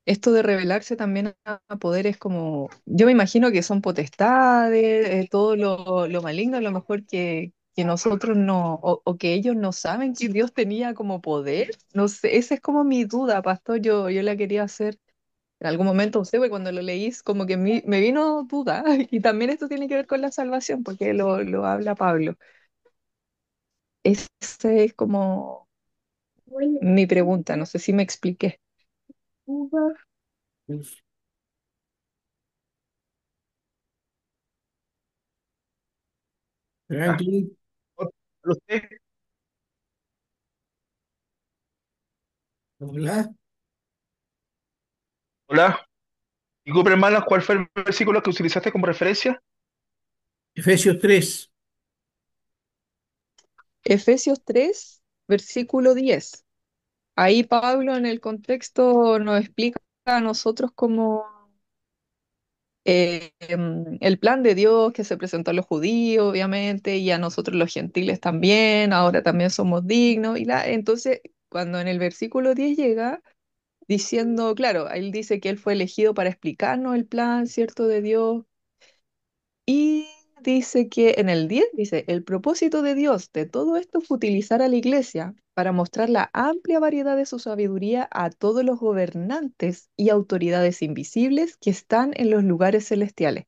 esto de revelarse también a poderes como, yo me imagino que son potestades, todo lo maligno, a lo mejor que nosotros no, o que ellos no saben que Dios tenía como poder, no sé, esa es como mi duda, pastor, yo la quería hacer en algún momento, usted, porque cuando lo leí, como que me vino duda, y también esto tiene que ver con la salvación, porque lo habla Pablo. Esa es como mi pregunta, no sé si me expliqué. Ah, Franklin, usted, hola. hola. Disculpe, hermana, ¿cuál fue el versículo que utilizaste como referencia? Efesios 3. Efesios 3 versículo 10. Ahí Pablo en el contexto nos explica a nosotros como el plan de Dios que se presentó a los judíos, obviamente, y a nosotros los gentiles también, ahora también somos dignos. Entonces, cuando en el versículo 10 llega diciendo, claro, él dice que él fue elegido para explicarnos el plan, ¿cierto?, de Dios. Y dice que en el 10 dice, el propósito de Dios de todo esto fue utilizar a la iglesia para mostrar la amplia variedad de su sabiduría a todos los gobernantes y autoridades invisibles que están en los lugares celestiales.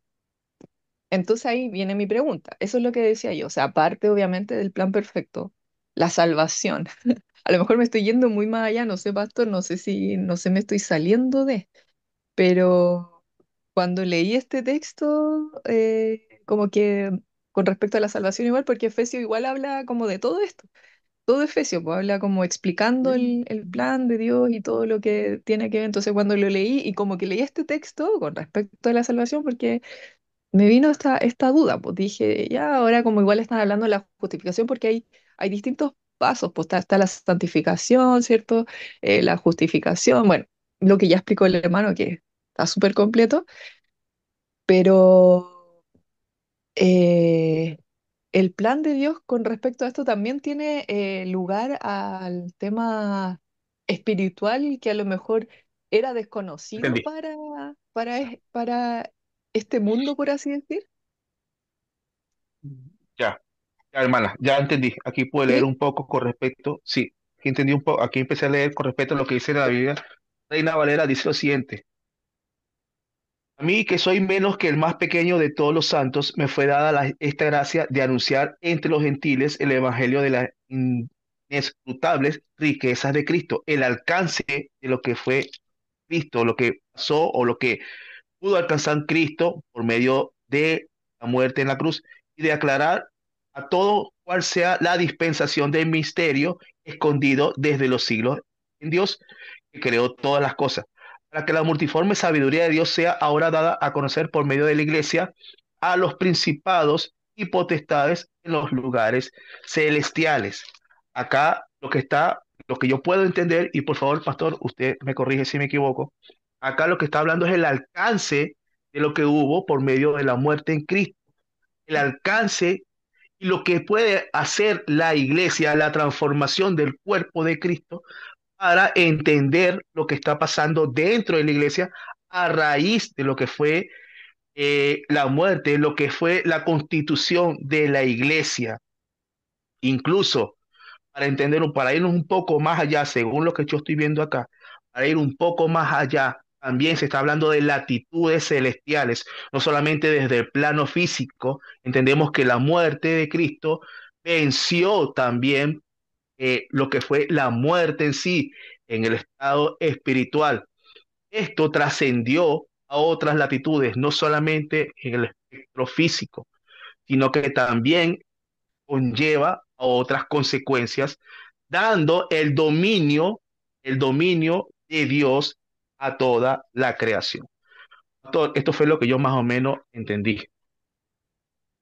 Entonces ahí viene mi pregunta. Eso es lo que decía yo. O sea, aparte obviamente del plan perfecto, la salvación. A lo mejor me estoy yendo muy más allá, no sé, pastor, no sé, me estoy saliendo pero cuando leí este texto, como que con respecto a la salvación igual, porque Efesio igual habla como de todo esto, todo Efesio, pues habla como explicando el plan de Dios y todo lo que tiene que ver. Entonces cuando lo leí y como que leí este texto con respecto a la salvación, porque me vino esta duda, pues dije, ya ahora como igual están hablando de la justificación, porque hay distintos pasos, pues está la santificación, ¿cierto? La justificación, bueno, lo que ya explicó el hermano, que está súper completo, pero eh, el plan de Dios con respecto a esto también tiene lugar al tema espiritual que a lo mejor era desconocido Entendí. para este mundo, por así decir. Ya, ya, hermana, ya entendí. Aquí puedo leer ¿Sí? un poco con respecto, sí, aquí entendí un poco, aquí empecé a leer con respecto a lo que dice la Biblia. Reina Valera dice lo siguiente: a mí, que soy menos que el más pequeño de todos los santos, me fue dada esta gracia de anunciar entre los gentiles el evangelio de las inescrutables riquezas de Cristo, el alcance de lo que fue Cristo, lo que pasó o lo que pudo alcanzar Cristo por medio de la muerte en la cruz, y de aclarar a todo cuál sea la dispensación del misterio escondido desde los siglos en Dios, que creó todas las cosas, para que la multiforme sabiduría de Dios sea ahora dada a conocer por medio de la iglesia a los principados y potestades en los lugares celestiales. Acá lo que está, lo que yo puedo entender, y por favor, pastor, usted me corrige si me equivoco, acá lo que está hablando es el alcance de lo que hubo por medio de la muerte en Cristo, el alcance y lo que puede hacer la iglesia, la transformación del cuerpo de Cristo para entender lo que está pasando dentro de la iglesia a raíz de lo que fue la muerte, lo que fue la constitución de la iglesia. Incluso para entender, para irnos un poco más allá, según lo que yo estoy viendo acá, para ir un poco más allá, también se está hablando de latitudes celestiales, no solamente desde el plano físico, entendemos que la muerte de Cristo venció también lo que fue la muerte en sí, en el estado espiritual. Esto trascendió a otras latitudes, no solamente en el espectro físico, sino que también conlleva a otras consecuencias, dando el dominio de Dios a toda la creación. Esto fue lo que yo más o menos entendí.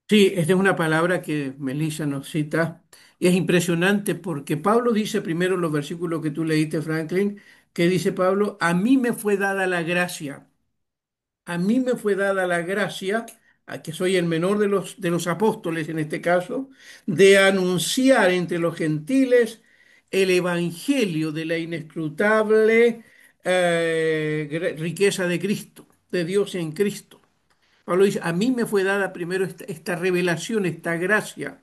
Sí, esta es una palabra que Melissa nos cita y es impresionante porque Pablo dice primero en los versículos que tú leíste, Franklin, que dice Pablo, a mí me fue dada la gracia, a mí me fue dada la gracia a que soy el menor de los apóstoles en este caso, de anunciar entre los gentiles el evangelio de la inescrutable riqueza de Cristo, de Dios en Cristo. Pablo dice, a mí me fue dada primero esta revelación, esta gracia.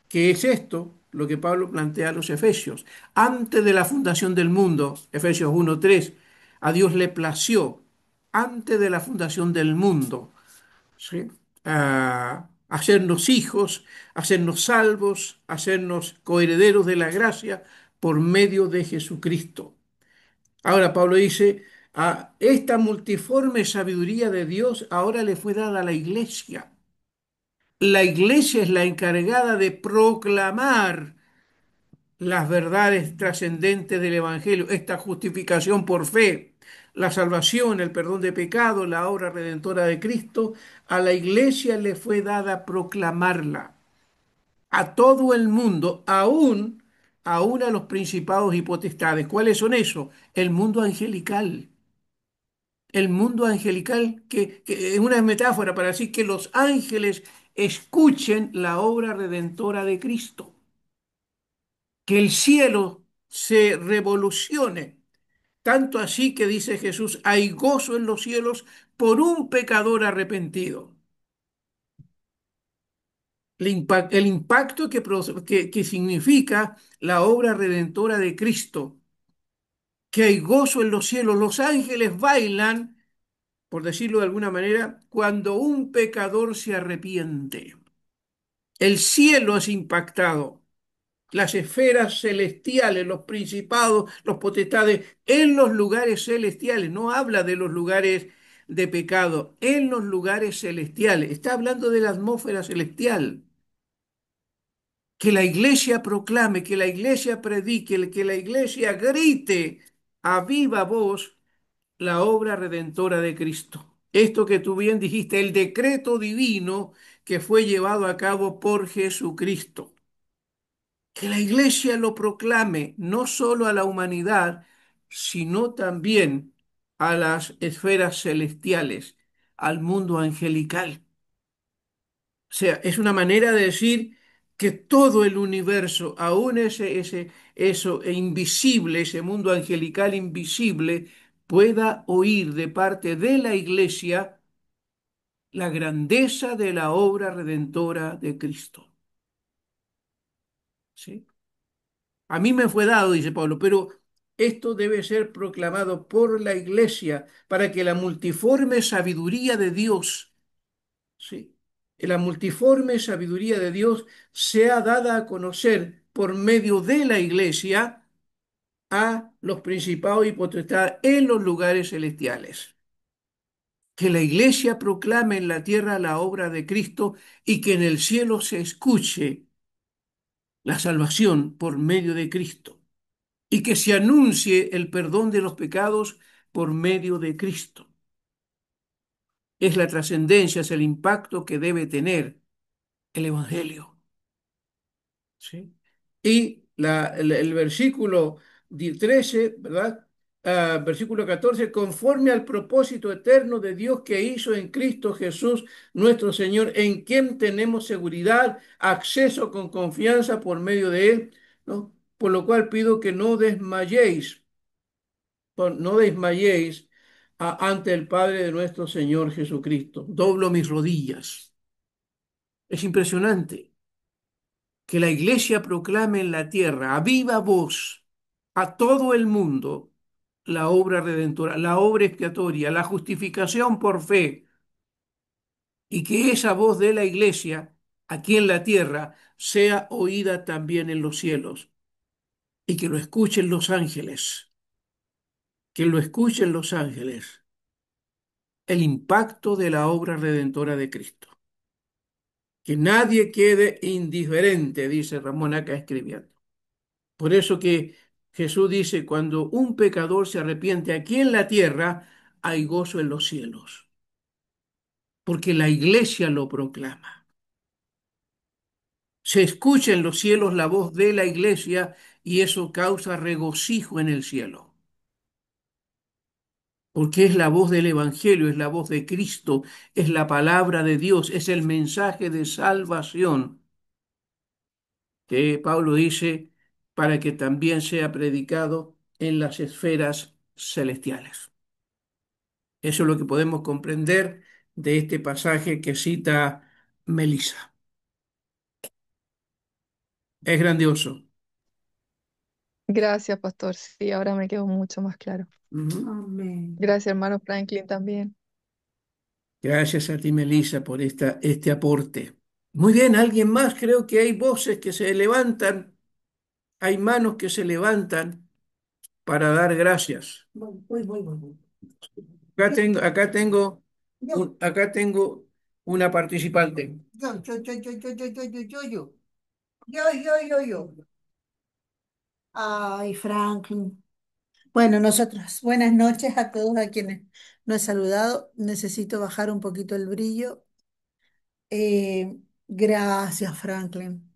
¿Qué es esto? Lo que Pablo plantea a los Efesios. Antes de la fundación del mundo, Efesios 1:3, a Dios le plació, antes de la fundación del mundo, ¿sí? Hacernos hijos, hacernos salvos, hacernos coherederos de la gracia por medio de Jesucristo. Ahora Pablo dice, a esta multiforme sabiduría de Dios ahora le fue dada a la iglesia. La iglesia es la encargada de proclamar las verdades trascendentes del Evangelio, esta justificación por fe, la salvación, el perdón de pecado, la obra redentora de Cristo. A la iglesia le fue dada proclamarla a todo el mundo, aún a los principados y potestades. ¿Cuáles son esos? El mundo angelical. El mundo angelical, que es una metáfora para decir que los ángeles escuchen la obra redentora de Cristo, que el cielo se revolucione. Tanto así que dice Jesús, hay gozo en los cielos por un pecador arrepentido. El impacto que significa la obra redentora de Cristo, que hay gozo en los cielos, los ángeles bailan, por decirlo de alguna manera, cuando un pecador se arrepiente. El cielo es impactado, las esferas celestiales, los principados, los potestades, en los lugares celestiales, no habla de los lugares de pecado, en los lugares celestiales, está hablando de la atmósfera celestial. Que la iglesia proclame, que la iglesia predique, que la iglesia grite a viva voz la obra redentora de Cristo. Esto que tú bien dijiste, el decreto divino que fue llevado a cabo por Jesucristo. Que la iglesia lo proclame no solo a la humanidad, sino también a las esferas celestiales, al mundo angelical. O sea, es una manera de decir que todo el universo, aún eso invisible, ese mundo angelical invisible, pueda oír de parte de la iglesia la grandeza de la obra redentora de Cristo. ¿Sí? A mí me fue dado, dice Pablo, pero esto debe ser proclamado por la iglesia para que la multiforme sabiduría de Dios, ¿sí? La multiforme sabiduría de Dios sea dada a conocer por medio de la iglesia a los principados y potestades en los lugares celestiales. Que la iglesia proclame en la tierra la obra de Cristo y que en el cielo se escuche la salvación por medio de Cristo y que se anuncie el perdón de los pecados por medio de Cristo. Es la trascendencia, es el impacto que debe tener el Evangelio. ¿Sí? Y el versículo 13, ¿verdad? Versículo 14, conforme al propósito eterno de Dios que hizo en Cristo Jesús, nuestro Señor, en quien tenemos seguridad, acceso con confianza por medio de Él, ¿no? Por lo cual pido que no desmayéis, no desmayéis ante el Padre de nuestro Señor Jesucristo. Doblo mis rodillas. Es impresionante que la iglesia proclame en la tierra a viva voz a todo el mundo la obra redentora, la obra expiatoria, la justificación por fe, y que esa voz de la iglesia aquí en la tierra sea oída también en los cielos y que lo escuchen los ángeles, que lo escuchen los ángeles, el impacto de la obra redentora de Cristo. Que nadie quede indiferente, dice Ramón acá escribiendo. Por eso que Jesús dice, cuando un pecador se arrepiente aquí en la tierra, hay gozo en los cielos, porque la iglesia lo proclama. Se escucha en los cielos la voz de la iglesia y eso causa regocijo en el cielo. porque es la voz del Evangelio, es la voz de Cristo, es la palabra de Dios, es el mensaje de salvación que Pablo dice para que también sea predicado en las esferas celestiales. Eso es lo que podemos comprender de este pasaje que cita Melissa. Es grandioso. Gracias, pastor. Sí, ahora me quedó mucho más claro. Ujú. Amén. Gracias, hermano Franklin, también. Gracias a ti, Melissa, por este aporte. Muy bien, ¿alguien más? Creo que hay voces que se levantan, hay manos que se levantan para dar gracias. Voy. Yo, Acá tengo una participante. yo. Yo. Ay, Franklin. Bueno, nosotros, buenas noches a todos a quienes no he saludado. Necesito bajar un poquito el brillo. Gracias, Franklin.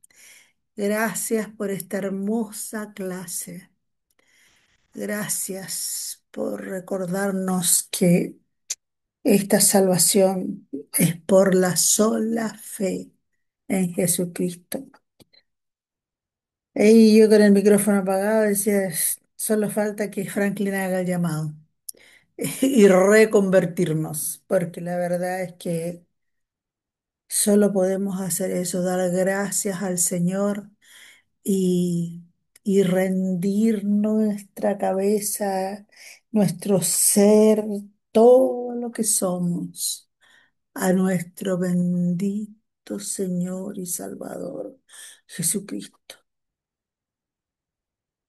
Gracias por esta hermosa clase. Gracias por recordarnos que esta salvación es por la sola fe en Jesucristo. Y yo con el micrófono apagado decía, solo falta que Franklin haga el llamado y reconvertirnos, porque la verdad es que solo podemos hacer eso, dar gracias al Señor y, y rendir nuestra cabeza, nuestro ser, todo lo que somos a nuestro bendito Señor y Salvador Jesucristo.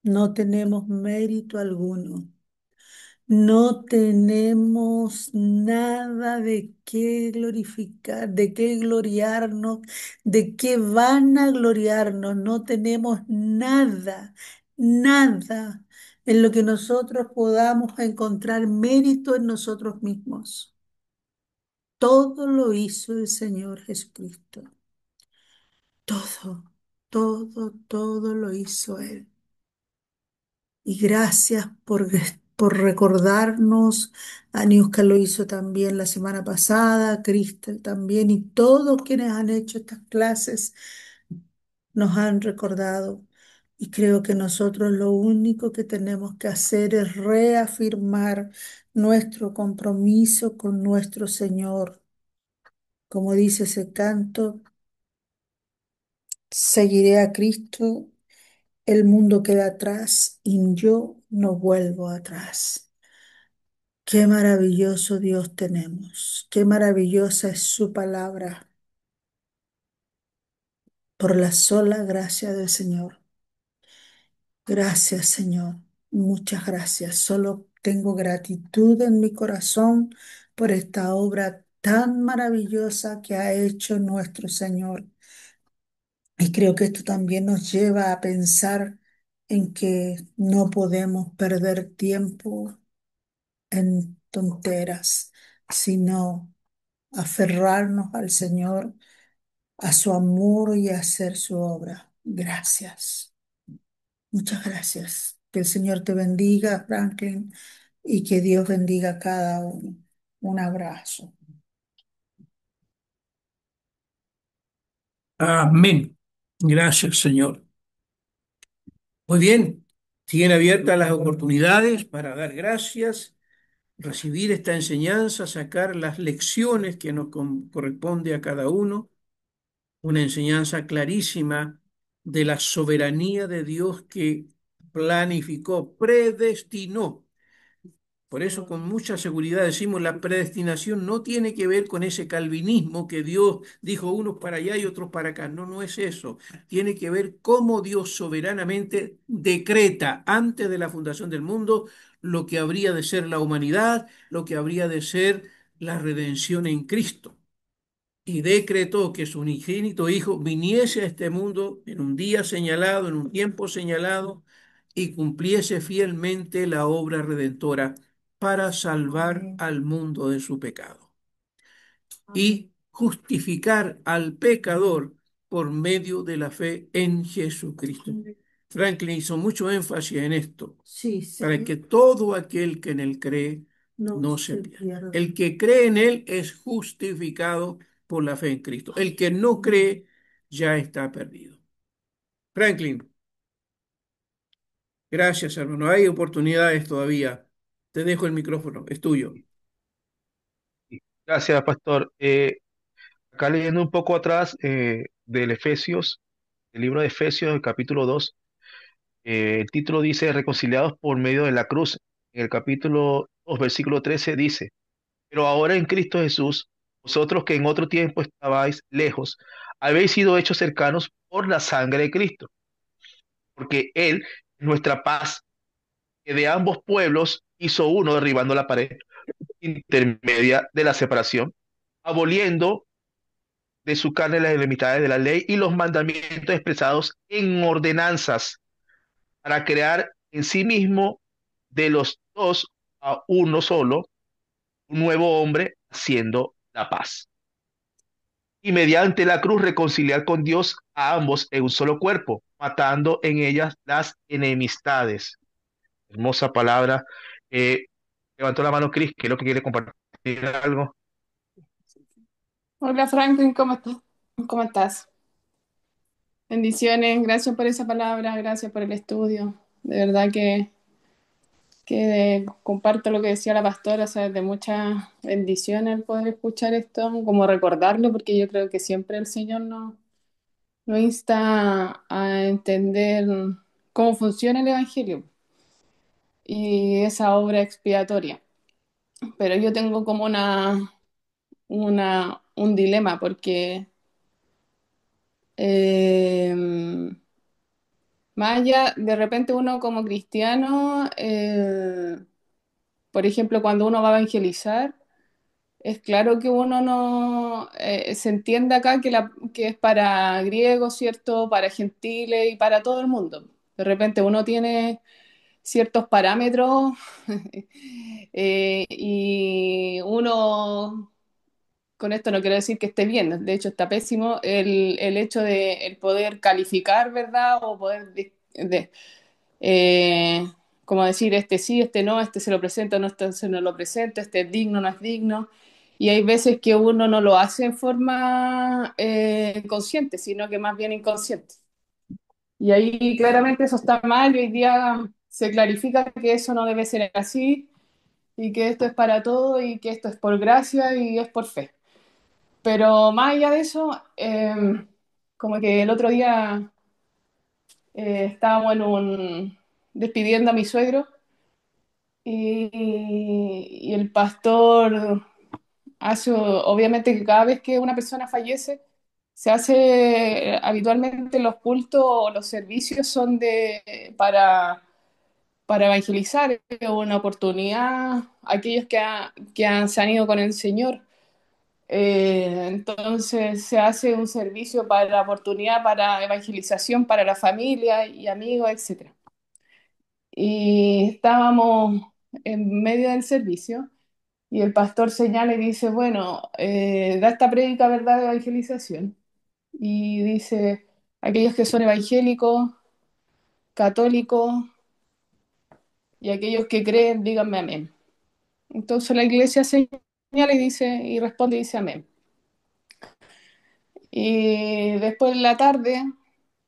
No tenemos mérito alguno. No tenemos nada de qué glorificar, de qué gloriarnos, de qué van a gloriarnos. No tenemos nada en lo que nosotros podamos encontrar mérito en nosotros mismos. Todo lo hizo el Señor Jesucristo. Todo lo hizo Él. Y gracias por recordarnos. Aniuska lo hizo también la semana pasada, Cristel también, y todos quienes han hecho estas clases nos han recordado. Y creo que nosotros lo único que tenemos que hacer es reafirmar nuestro compromiso con nuestro Señor. Como dice ese canto, seguiré a Cristo, el mundo queda atrás y yo no vuelvo atrás. Qué maravilloso Dios tenemos, qué maravillosa es su palabra, por la sola gracia del Señor. Gracias, Señor, muchas gracias. Solo tengo gratitud en mi corazón por esta obra tan maravillosa que ha hecho nuestro Señor. Y creo que esto también nos lleva a pensar en que no podemos perder tiempo en tonteras, sino aferrarnos al Señor, a su amor y a hacer su obra. Gracias. Muchas gracias. Que el Señor te bendiga, Franklin, y que Dios bendiga a cada uno. Un abrazo. Amén. Gracias, Señor. Muy bien. Siguen abiertas las oportunidades para dar gracias, recibir esta enseñanza, sacar las lecciones que nos corresponde a cada uno. Una enseñanza clarísima de la soberanía de Dios que planificó, predestinó. Por eso con mucha seguridad decimos la predestinación no tiene que ver con ese calvinismo que Dios dijo unos para allá y otros para acá. No, no es eso. Tiene que ver cómo Dios soberanamente decreta antes de la fundación del mundo lo que habría de ser la humanidad, lo que habría de ser la redención en Cristo. Y decretó que su unigénito Hijo viniese a este mundo en un día señalado, en un tiempo señalado, y cumpliese fielmente la obra redentora para salvar Amén. al mundo de su pecado y justificar al pecador por medio de la fe en Jesucristo. Franklin hizo mucho énfasis en esto, Sí, para que todo aquel que en él cree no no se se pierde. pierde. El que cree en Él es justificado por la fe en Cristo. El que no cree ya está perdido. Franklin, gracias, hermano. Hay oportunidades todavía. Te dejo el micrófono, es tuyo. Y gracias, pastor. Acá leyendo un poco atrás del Efesios, el libro de Efesios, el capítulo 2, el título dice reconciliados por medio de la cruz. En el capítulo 2, versículo 13 dice, pero ahora en Cristo Jesús, vosotros que en otro tiempo estabais lejos, habéis sido hechos cercanos por la sangre de Cristo, porque Él, nuestra paz, que de ambos pueblos hizo uno derribando la pared intermedia de la separación, aboliendo de su carne las limitades de la ley y los mandamientos expresados en ordenanzas para crear en sí mismo de los dos a uno solo, un nuevo hombre haciendo la paz. Y mediante la cruz reconciliar con Dios a ambos en un solo cuerpo, matando en ellas las enemistades. Hermosa palabra. Eh, Levantó la mano Cris, que es lo que quiere compartir algo. Hola Franklin, ¿cómo estás? ¿Cómo estás? Bendiciones, gracias por esa palabra, gracias por el estudio. De verdad que comparto lo que decía la pastora, o sea, de mucha bendición el poder escuchar esto, como recordarlo, porque yo creo que siempre el Señor nos insta a entender cómo funciona el Evangelio y esa obra expiatoria. Pero yo tengo como un dilema, porque eh, más allá, de repente uno como cristiano, por ejemplo, cuando uno va a evangelizar, es claro que uno no se entiende acá que es para griegos, ¿cierto? Para gentiles y para todo el mundo. De repente uno tiene ciertos parámetros y uno, con esto no quiero decir que esté bien, de hecho está pésimo el hecho de el poder calificar, ¿verdad? O poder eh, como decir, este sí, este no, este se lo presenta, no, este se no lo presenta, este es digno, no es digno. Y hay veces que uno no lo hace en forma consciente, sino que más bien inconsciente. Y ahí claramente eso está mal y hoy día se clarifica que eso no debe ser así y que esto es para todo y que esto es por gracia y es por fe. Pero más allá de eso, como que el otro día estábamos despidiendo a mi suegro y el pastor hace, obviamente que cada vez que una persona fallece, se hace habitualmente los cultos o los servicios son para evangelizar, es una oportunidad a aquellos se han ido con el Señor. Entonces se hace un servicio para la oportunidad, para evangelización, para la familia y amigos, etc. Y estábamos en medio del servicio y el pastor señala y dice, bueno, da esta prédica, ¿verdad?, de evangelización. Y dice, aquellos que son evangélicos, católicos y aquellos que creen, díganme amén. Entonces la iglesia señala y dice, y responde y dice amén. Y después en la tarde,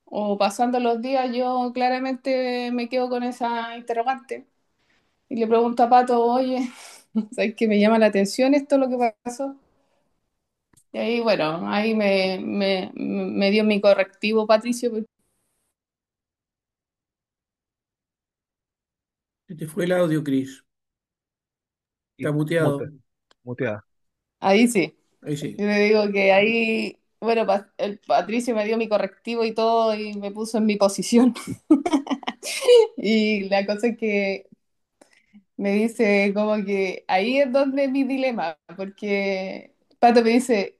o pasando los días, yo claramente me quedo con esa interrogante y le pregunto a Pato, oye, ¿sabes que me llama la atención esto lo que pasó? Y ahí, bueno, ahí me dio mi correctivo, Patricio. Se te fue el audio, Cris. Y Está muteado. muteada. Ahí sí. Ahí sí. Yo le digo que ahí, bueno, el Patricio me dio mi correctivo y todo y me puso en mi posición. Y la cosa es que me dice como que ahí es donde mi dilema, porque Pato me dice,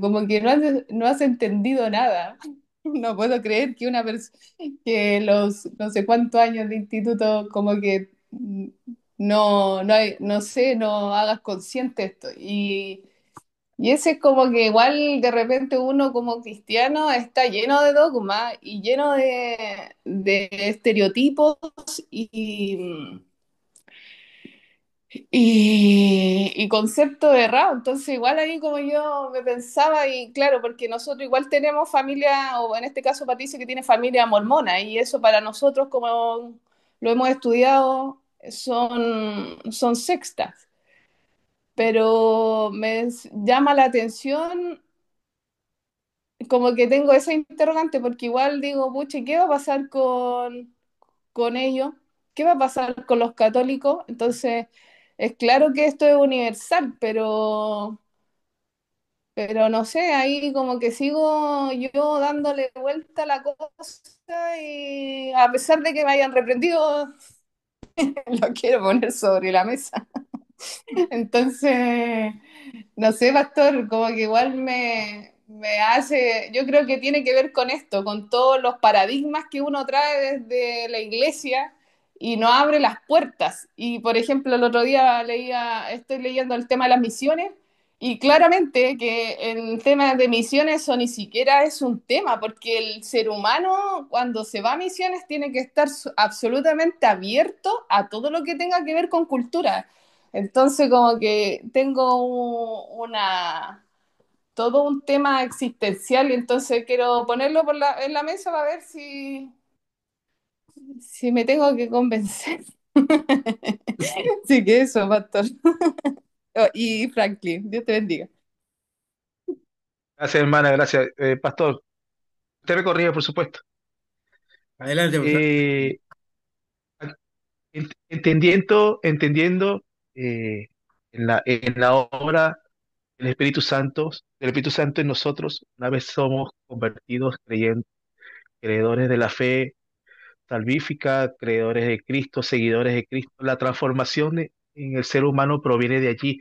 como que no has entendido nada. No puedo creer que una persona, que los no sé cuántos años de instituto, como que no sé, no hagas consciente esto. Y ese es como que igual de repente uno como cristiano está lleno de dogmas y lleno de estereotipos y, y concepto errado. Entonces, igual ahí como yo me pensaba, y claro, porque nosotros igual tenemos familia, o en este caso Patricia que tiene familia mormona, y eso para nosotros, como lo hemos estudiado, son sextas. Pero llama la atención, como que tengo esa interrogante, porque igual digo, pucha, ¿qué va a pasar con ellos? ¿Qué va a pasar con los católicos? Entonces, es claro que esto es universal, pero no sé, ahí como que sigo yo dándole vuelta a la cosa y a pesar de que me hayan reprendido, lo quiero poner sobre la mesa. Entonces, no sé, pastor, como que igual me hace, yo creo que tiene que ver con esto, con todos los paradigmas que uno trae desde la iglesia y no abre las puertas. Y por ejemplo, el otro día estoy leyendo el tema de las misiones y claramente que el tema de misiones o ni siquiera es un tema, porque el ser humano cuando se va a misiones tiene que estar absolutamente abierto a todo lo que tenga que ver con cultura. Entonces, como que tengo todo un tema existencial y entonces quiero ponerlo en la mesa para ver si me tengo que convencer. Sí, que eso, pastor. Oh, y Franklin, Dios te bendiga. Gracias, hermana, gracias. Pastor, usted me corrige, por supuesto. Adelante, profesor. Eh, entendiendo eh, en la obra del Espíritu Santo en nosotros, una vez somos convertidos, creedores de la fe salvífica, creedores de Cristo, seguidores de Cristo, la transformación en el ser humano proviene de allí.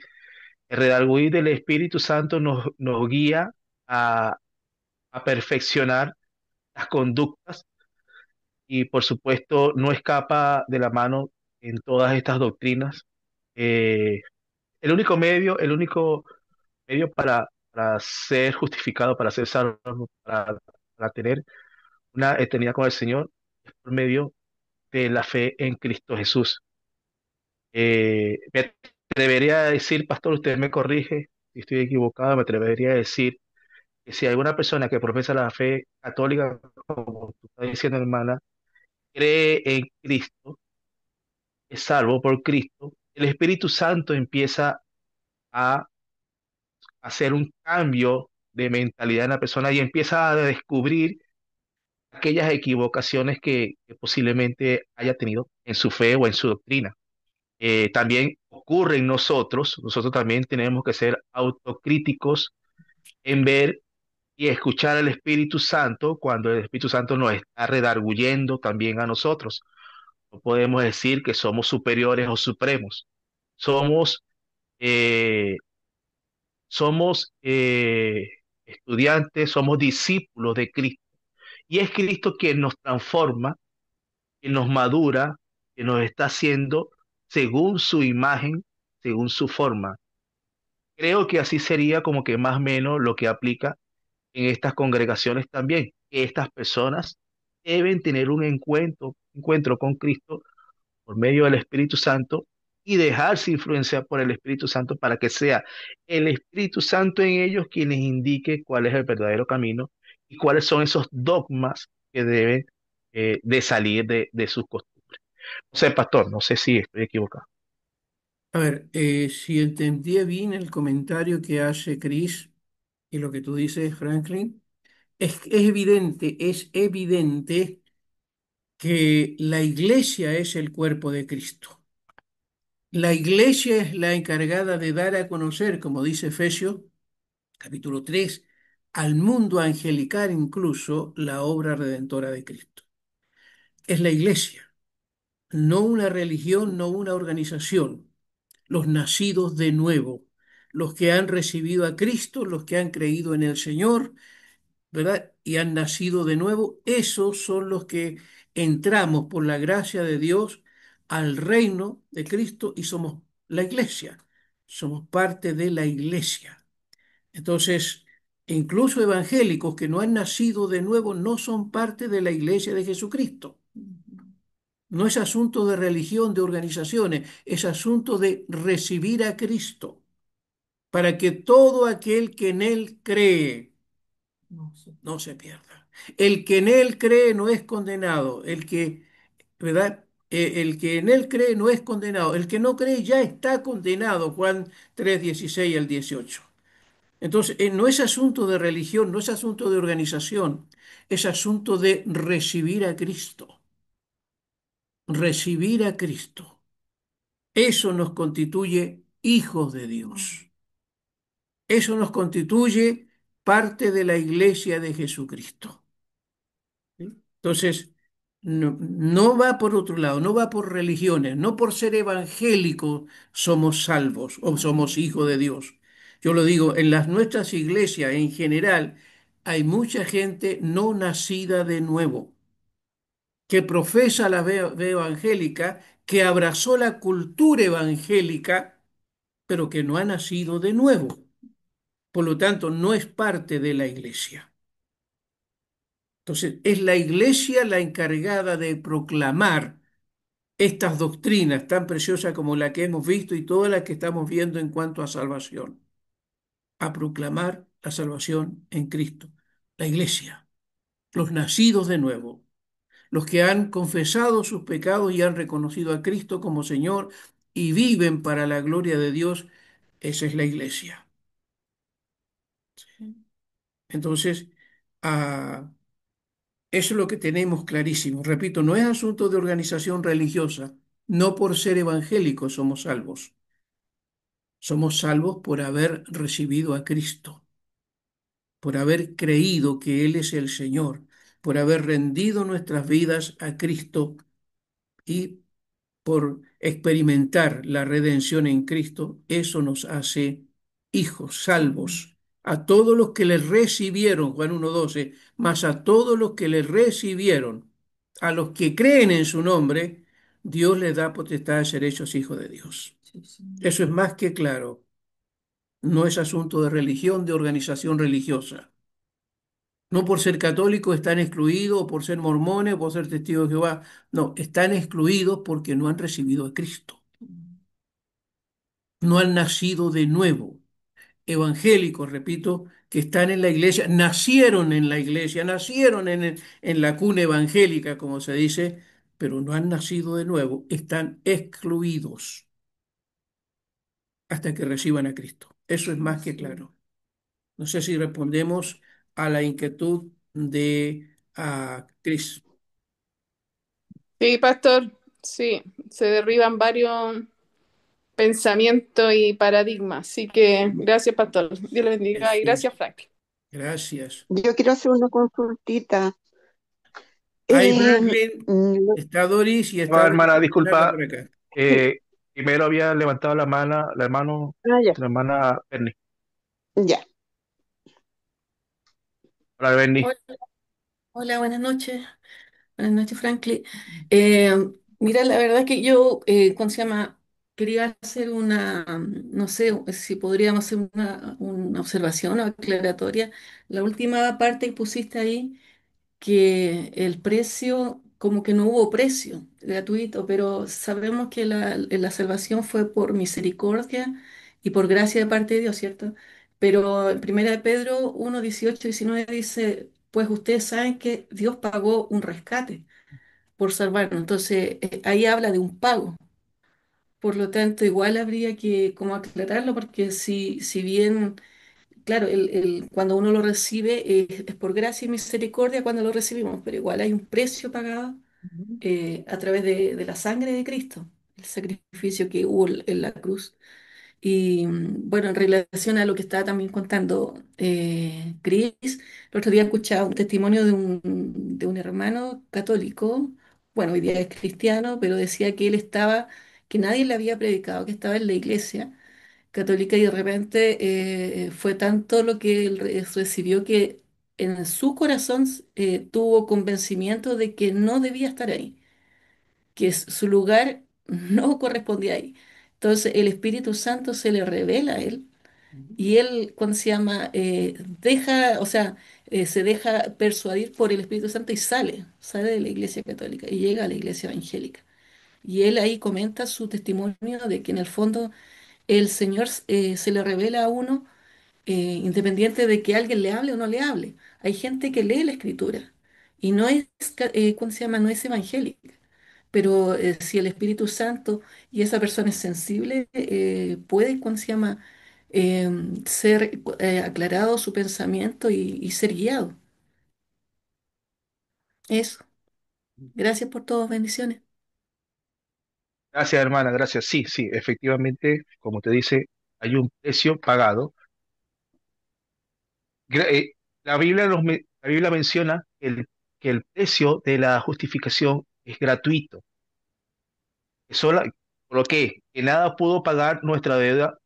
El redarguir del Espíritu Santo nos guía a, a perfeccionar las conductas y por supuesto no escapa de la mano en todas estas doctrinas. Eh, el único medio para ser justificado, para ser salvo, para tener una eternidad con el Señor, es por medio de la fe en Cristo Jesús. Me atrevería a decir, pastor, usted me corrige si estoy equivocado, me atrevería a decir que si alguna persona que profesa la fe católica, como tú estás diciendo, hermana, cree en Cristo, es salvo por Cristo, el Espíritu Santo empieza a hacer un cambio de mentalidad en la persona y empieza a descubrir aquellas equivocaciones que posiblemente haya tenido en su fe o en su doctrina. También ocurre en nosotros también tenemos que ser autocríticos en ver y escuchar al Espíritu Santo cuando el Espíritu Santo nos está redarguyendo también a nosotros. No podemos decir que somos superiores o supremos. Somos, eh, somos estudiantes, somos discípulos de Cristo. Y es Cristo quien nos transforma, quien nos madura, que nos está haciendo según su imagen, según su forma. Creo que así sería como que más o menos lo que aplica en estas congregaciones también. Que estas personas deben tener encuentro con Cristo por medio del Espíritu Santo y dejarse influenciar por el Espíritu Santo para que sea el Espíritu Santo en ellos quien les indique cuál es el verdadero camino y cuáles son esos dogmas que deben de salir de sus costumbres. No sé, pastor, no sé si estoy equivocado. A ver, si entendí bien el comentario que hace Chris y lo que tú dices, Franklin, es evidente que la iglesia es el cuerpo de Cristo. La iglesia es la encargada de dar a conocer, como dice Efesios capítulo 3, al mundo angelical incluso la obra redentora de Cristo. Es la iglesia, no una religión, no una organización, los nacidos de nuevo, los que han recibido a Cristo, los que han creído en el Señor, ¿verdad? Y han nacido de nuevo, esos son los que entramos por la gracia de Dios al reino de Cristo y somos la iglesia, somos parte de la iglesia. Entonces, incluso evangélicos que no han nacido de nuevo no son parte de la iglesia de Jesucristo. No es asunto de religión, de organizaciones, es asunto de recibir a Cristo, para que todo aquel que en Él cree no se pierda. El que en Él cree no es condenado, ¿verdad? El que en Él cree no es condenado, el que no cree ya está condenado, Juan 3:16 al 18. Entonces, no es asunto de religión, no es asunto de organización, es asunto de recibir a Cristo, recibir a Cristo. Eso nos constituye hijos de Dios. Eso nos constituye parte de la iglesia de Jesucristo. ¿Sí? Entonces, no va por otro lado, no va por religiones, no por ser evangélicos somos salvos o somos hijos de Dios. Yo lo digo, en las nuestras iglesias en general hay mucha gente no nacida de nuevo, que profesa la fe evangélica, que abrazó la cultura evangélica, pero que no ha nacido de nuevo. Por lo tanto, no es parte de la iglesia. Entonces, es la iglesia la encargada de proclamar estas doctrinas tan preciosas como la que hemos visto y todas las que estamos viendo en cuanto a salvación, a proclamar la salvación en Cristo. La iglesia, los nacidos de nuevo, los que han confesado sus pecados y han reconocido a Cristo como Señor y viven para la gloria de Dios, esa es la iglesia. Entonces, ah, eso es lo que tenemos clarísimo. Repito, no es asunto de organización religiosa. No por ser evangélicos somos salvos. Somos salvos por haber recibido a Cristo, por haber creído que Él es el Señor, por haber rendido nuestras vidas a Cristo y por experimentar la redención en Cristo. Eso nos hace hijos, salvos. A todos los que le recibieron, Juan 1:12, más a todos los que le recibieron, a los que creen en su nombre, Dios les da potestad de ser hechos hijos de Dios. Eso es más que claro. No es asunto de religión, de organización religiosa. No por ser católicos están excluidos, o por ser mormones, o por ser testigos de Jehová. No, están excluidos porque no han recibido a Cristo. No han nacido de nuevo. Evangélicos, repito, que están en la iglesia, nacieron en la iglesia, nacieron en la cuna evangélica, como se dice, pero no han nacido de nuevo, están excluidos hasta que reciban a Cristo. Eso es más que claro. No sé si respondemos a la inquietud de Cris. Sí, pastor, sí, se derriban varios pensamientos y paradigmas. Así que gracias, pastor. Dios le bendiga y Jesús, gracias, Frank. gracias. Yo quiero hacer una consultita. Hay Eh, Franklin, mm, está Doris y está Ah, hermana, Renata disculpa, por acá. primero había levantado la mano, ya, la hermana Bernie. ya. Hola, Bernie. Hola, hola, buenas noches. Buenas noches, Franklin. Eh, Mira, la verdad que yo, ¿cómo se llama? Quería hacer una, no sé si podríamos hacer una observación o aclaratoria. La última parte que pusiste ahí, que el precio, como que no hubo precio gratuito, pero sabemos que la salvación fue por misericordia y por gracia de parte de Dios, ¿cierto? Pero en Primera de Pedro 1:18-19 dice, pues ustedes saben que Dios pagó un rescate por salvarnos, entonces ahí habla de un pago. Por lo tanto, igual habría que como aclararlo, porque si bien claro, cuando uno lo recibe es por gracia y misericordia cuando lo recibimos, pero igual hay un precio pagado a través de la sangre de Cristo, el sacrificio que hubo en la cruz. Y bueno, en relación a lo que estaba también contando Chris, el otro día escuchaba un testimonio de un hermano católico, bueno, hoy día es cristiano, pero decía que él estaba, que nadie le había predicado, que estaba en la iglesia católica y de repente fue tanto lo que él recibió que en su corazón tuvo convencimiento de que no debía estar ahí, que su lugar no correspondía ahí. Entonces el Espíritu Santo se le revela a él Y él, ¿cuándo se llama? Deja, o sea, se deja persuadir por el Espíritu Santo y sale de la Iglesia Católica y llega a la Iglesia Evangélica. Y él ahí comenta su testimonio de que en el fondo el Señor se le revela a uno independiente de que alguien le hable o no le hable. Hay gente que lee la Escritura y no es, ¿cómo se llama? No es evangélica. Pero si el Espíritu Santo y esa persona es sensible, puede, ¿cómo se llama? Ser aclarado su pensamiento y ser guiado. Eso. Gracias por todo. Bendiciones. Gracias, hermana, gracias. Sí, sí, efectivamente, como te dice, hay un precio pagado. La Biblia menciona que el precio de la justificación es gratuito. Por lo que nada pudo pagar nuestra deuda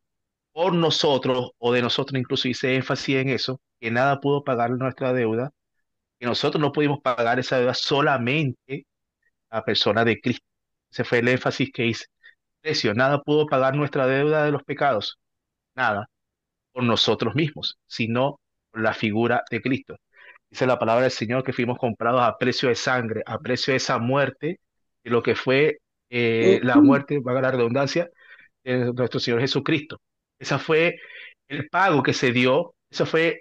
por nosotros o de nosotros, incluso hice énfasis en eso, que nada pudo pagar nuestra deuda, que nosotros no pudimos pagar esa deuda, solamente la persona de Cristo. Ese fue el énfasis que hice. Precio, nada pudo pagar nuestra deuda de los pecados, nada, por nosotros mismos, sino por la figura de Cristo. Dice la palabra del Señor que fuimos comprados a precio de sangre, a precio de esa muerte, de lo que fue la muerte, valga la redundancia, de nuestro Señor Jesucristo. Ese fue el pago que se dio, ese fue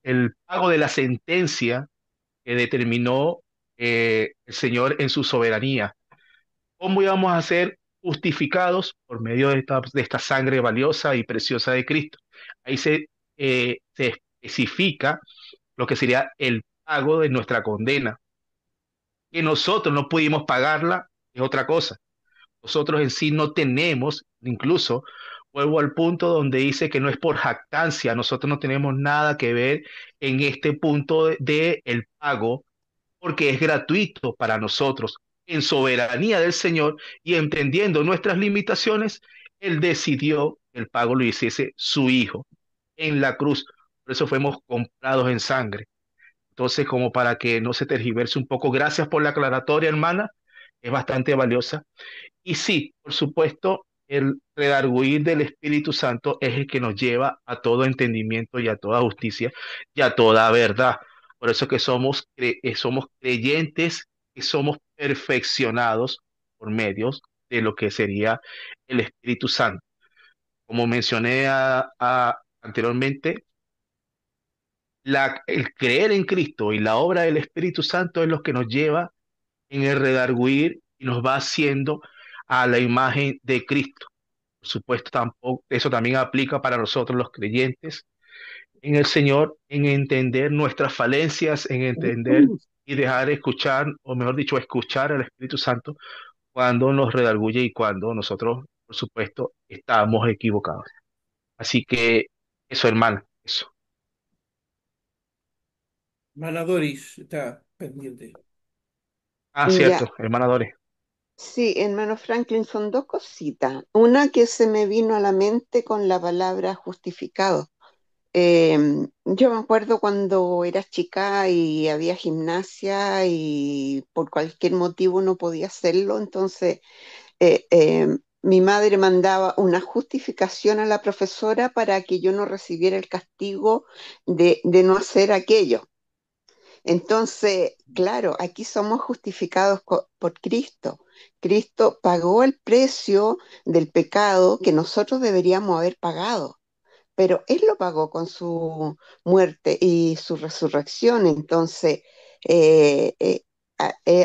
el pago de la sentencia que determinó el Señor en su soberanía. ¿Cómo íbamos a ser justificados? Por medio de esta sangre valiosa y preciosa de Cristo. Ahí se especifica lo que sería el pago de nuestra condena. Que nosotros no pudimos pagarla es otra cosa. Nosotros en sí no tenemos, incluso vuelvo al punto donde dice que no es por jactancia, nosotros no tenemos nada que ver en este punto de el pago, porque es gratuito para nosotros. En soberanía del Señor y entendiendo nuestras limitaciones, Él decidió que el pago lo hiciese su Hijo en la cruz. Por eso fuimos comprados en sangre. Entonces, como para que no se tergiverse un poco, gracias por la aclaratoria, hermana, es bastante valiosa. Y sí, por supuesto, el redarguir del Espíritu Santo es el que nos lleva a todo entendimiento y a toda justicia y a toda verdad. Por eso que somos creyentes, que somos perfeccionados por medios de lo que sería el Espíritu Santo. Como mencioné anteriormente, el creer en Cristo y la obra del Espíritu Santo es lo que nos lleva en el redarguir y nos va haciendo a la imagen de Cristo. Por supuesto, tampoco, eso también aplica para nosotros los creyentes en el Señor, en entender nuestras falencias, en entender y dejar escuchar, o mejor dicho, escuchar al Espíritu Santo cuando nos redarguye y cuando nosotros, por supuesto, estamos equivocados. Así que eso, hermano, eso. Hermana Doris está pendiente. Ah, Ya, cierto, hermana Dore. sí, hermano Franklin, son dos cositas. Una que se me vino a la mente con la palabra justificado. Yo me acuerdo cuando era chica y había gimnasia y por cualquier motivo no podía hacerlo, entonces mi madre mandaba una justificación a la profesora para que yo no recibiera el castigo de no hacer aquello. Entonces, claro, aquí somos justificados por Cristo. Cristo pagó el precio del pecado que nosotros deberíamos haber pagado, pero Él lo pagó con su muerte y su resurrección. Entonces, eh, eh,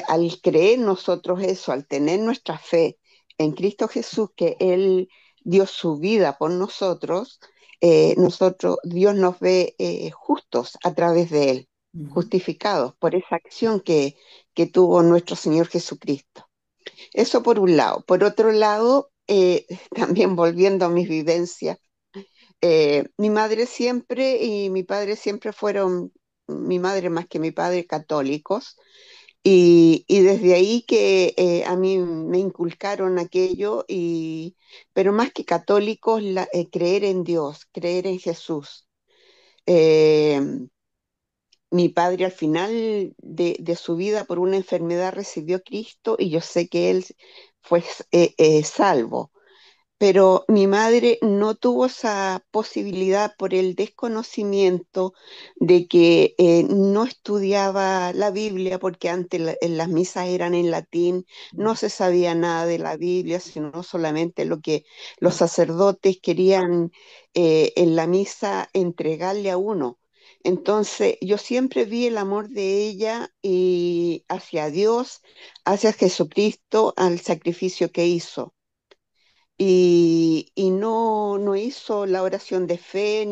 al creer nosotros eso, al tener nuestra fe en Cristo Jesús, que Él dio su vida por nosotros, Dios nos ve justos a través de Él, Ujú. justificados por esa acción que tuvo nuestro Señor Jesucristo. Eso por un lado. Por otro lado, también volviendo a mis vivencias, mi madre siempre y mi padre siempre fueron, mi madre más que mi padre, católicos, y desde ahí que a mí me inculcaron aquello, pero más que católicos, creer en Dios, creer en Jesús. Eh, Mi padre al final de su vida por una enfermedad recibió a Cristo y yo sé que él fue salvo, pero mi madre no tuvo esa posibilidad por el desconocimiento de que no estudiaba la Biblia, porque antes las misas eran en latín, no se sabía nada de la Biblia, sino solamente lo que los sacerdotes querían en la misa entregarle a uno. Entonces, yo siempre vi el amor de ella y hacia Dios, hacia Jesucristo, al sacrificio que hizo y no hizo la oración de fe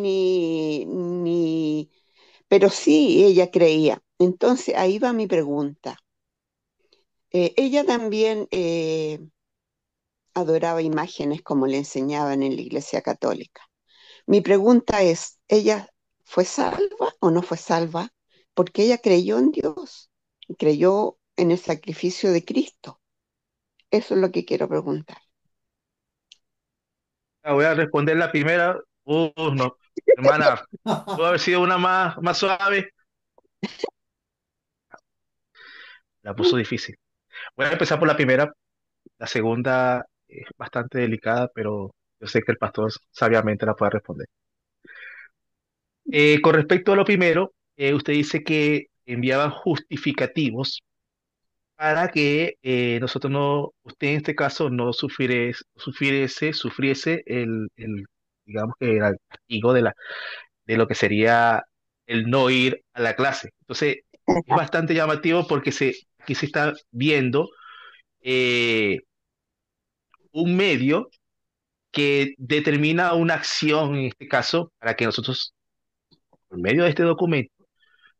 pero sí ella creía. Entonces ahí va mi pregunta. Ella también adoraba imágenes como le enseñaban en la Iglesia Católica. Mi pregunta es, ¿ella fue salva o no fue salva? Porque ella creyó en Dios, creyó en el sacrificio de Cristo. Eso es lo que quiero preguntar. Voy a responder la primera. No, hermana, pudo haber sido una más suave. La puso difícil. Voy a empezar por la primera. La segunda es bastante delicada, pero yo sé que el pastor sabiamente la puede responder. Con respecto a lo primero, usted dice que enviaban justificativos para que nosotros no, usted en este caso no sufriese digamos que el castigo de lo que sería el no ir a la clase. Entonces, es bastante llamativo porque aquí se está viendo eh, un medio que determina una acción, en este caso, para que nosotros, por medio de este documento,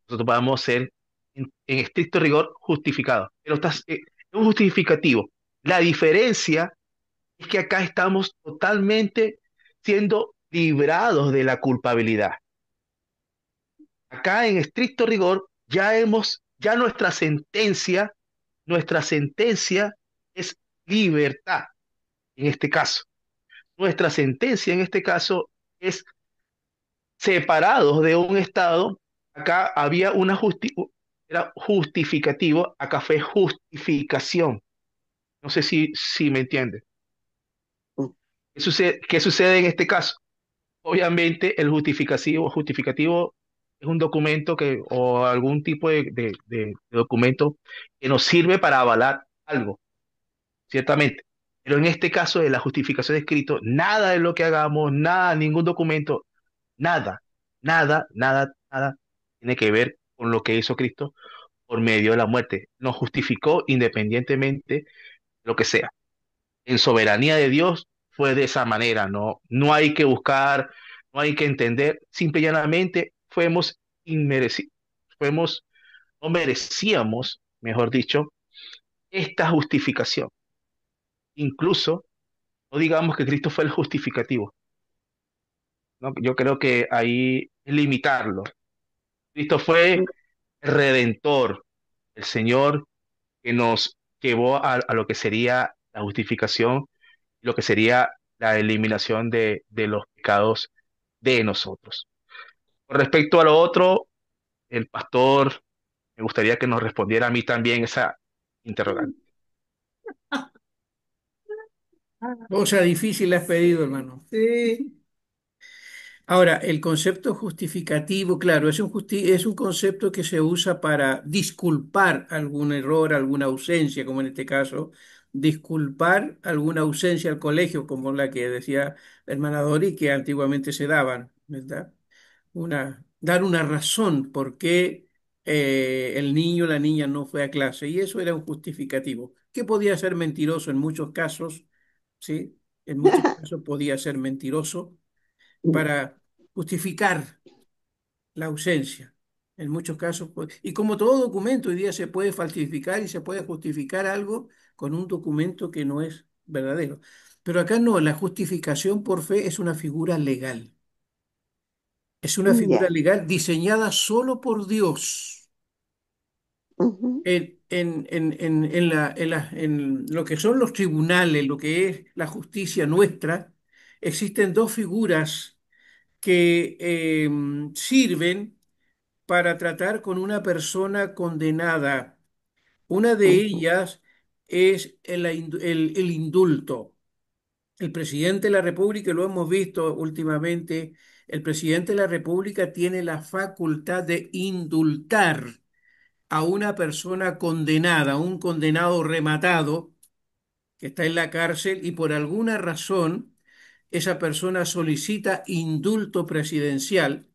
nosotros podamos ser, en estricto rigor, justificados. Pero es un justificativo. La diferencia es que acá estamos totalmente siendo librados de la culpabilidad. Acá, en estricto rigor, ya nuestra sentencia es libertad, en este caso. Nuestra sentencia, en este caso, es separados de un Estado. Acá había era justificativo, acá fue justificación. No sé si me entiende. Qué sucede en este caso? Obviamente el justificativo es un documento o algún tipo de documento que nos sirve para avalar algo, ciertamente. Pero en este caso de la justificación de escrito, nada de lo que hagamos, nada, ningún documento, nada, nada tiene que ver con lo que hizo Cristo por medio de la muerte. Nos justificó independientemente de lo que sea. En soberanía de Dios fue de esa manera, no hay que buscar, no hay que entender, simple y llanamente fuimos, no merecíamos, mejor dicho, esta justificación. Incluso, no digamos que Cristo fue el justificativo, ¿no? Yo creo que ahí es limitarlo. Cristo fue el redentor, el Señor que nos llevó a lo que sería la justificación, lo que sería la eliminación de los pecados de nosotros. Con respecto a lo otro, el pastor me gustaría que nos respondiera a mí también esa interrogante. Cosa difícil has pedido, hermano. Sí. Ahora, el concepto justificativo, claro, es un concepto que se usa para disculpar algún error, alguna ausencia, como en este caso, disculpar alguna ausencia al colegio, como la que decía la hermana Dori, que antiguamente se daban, ¿verdad? Dar una razón por qué el niño o la niña no fue a clase, y eso era un justificativo, que podía ser mentiroso en muchos casos, ¿sí? En muchos casos podía ser mentiroso para justificar la ausencia. En muchos casos, y como todo documento, hoy día se puede falsificar y se puede justificar algo con un documento que no es verdadero. Pero acá no, la justificación por fe es una figura legal. Es una figura Ya. legal diseñada solo por Dios. Ujú, En lo que son los tribunales, lo que es la justicia nuestra, existen dos figuras que sirven para tratar con una persona condenada. Una de ujú, ellas es el indulto. El presidente de la República, y lo hemos visto últimamente, el presidente de la República tiene la facultad de indultar a una persona condenada, a un condenado rematado que está en la cárcel y por alguna razón esa persona solicita indulto presidencial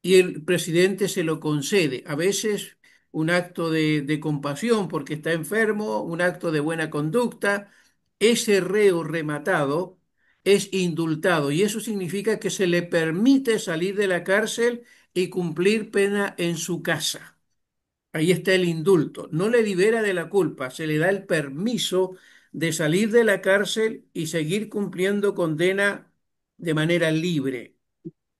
y el presidente se lo concede. A veces un acto de compasión porque está enfermo, un acto de buena conducta. Ese reo rematado es indultado y eso significa que se le permite salir de la cárcel y cumplir pena en su casa. Ahí está el indulto. No le libera de la culpa, se le da el permiso de salir de la cárcel y seguir cumpliendo condena de manera libre.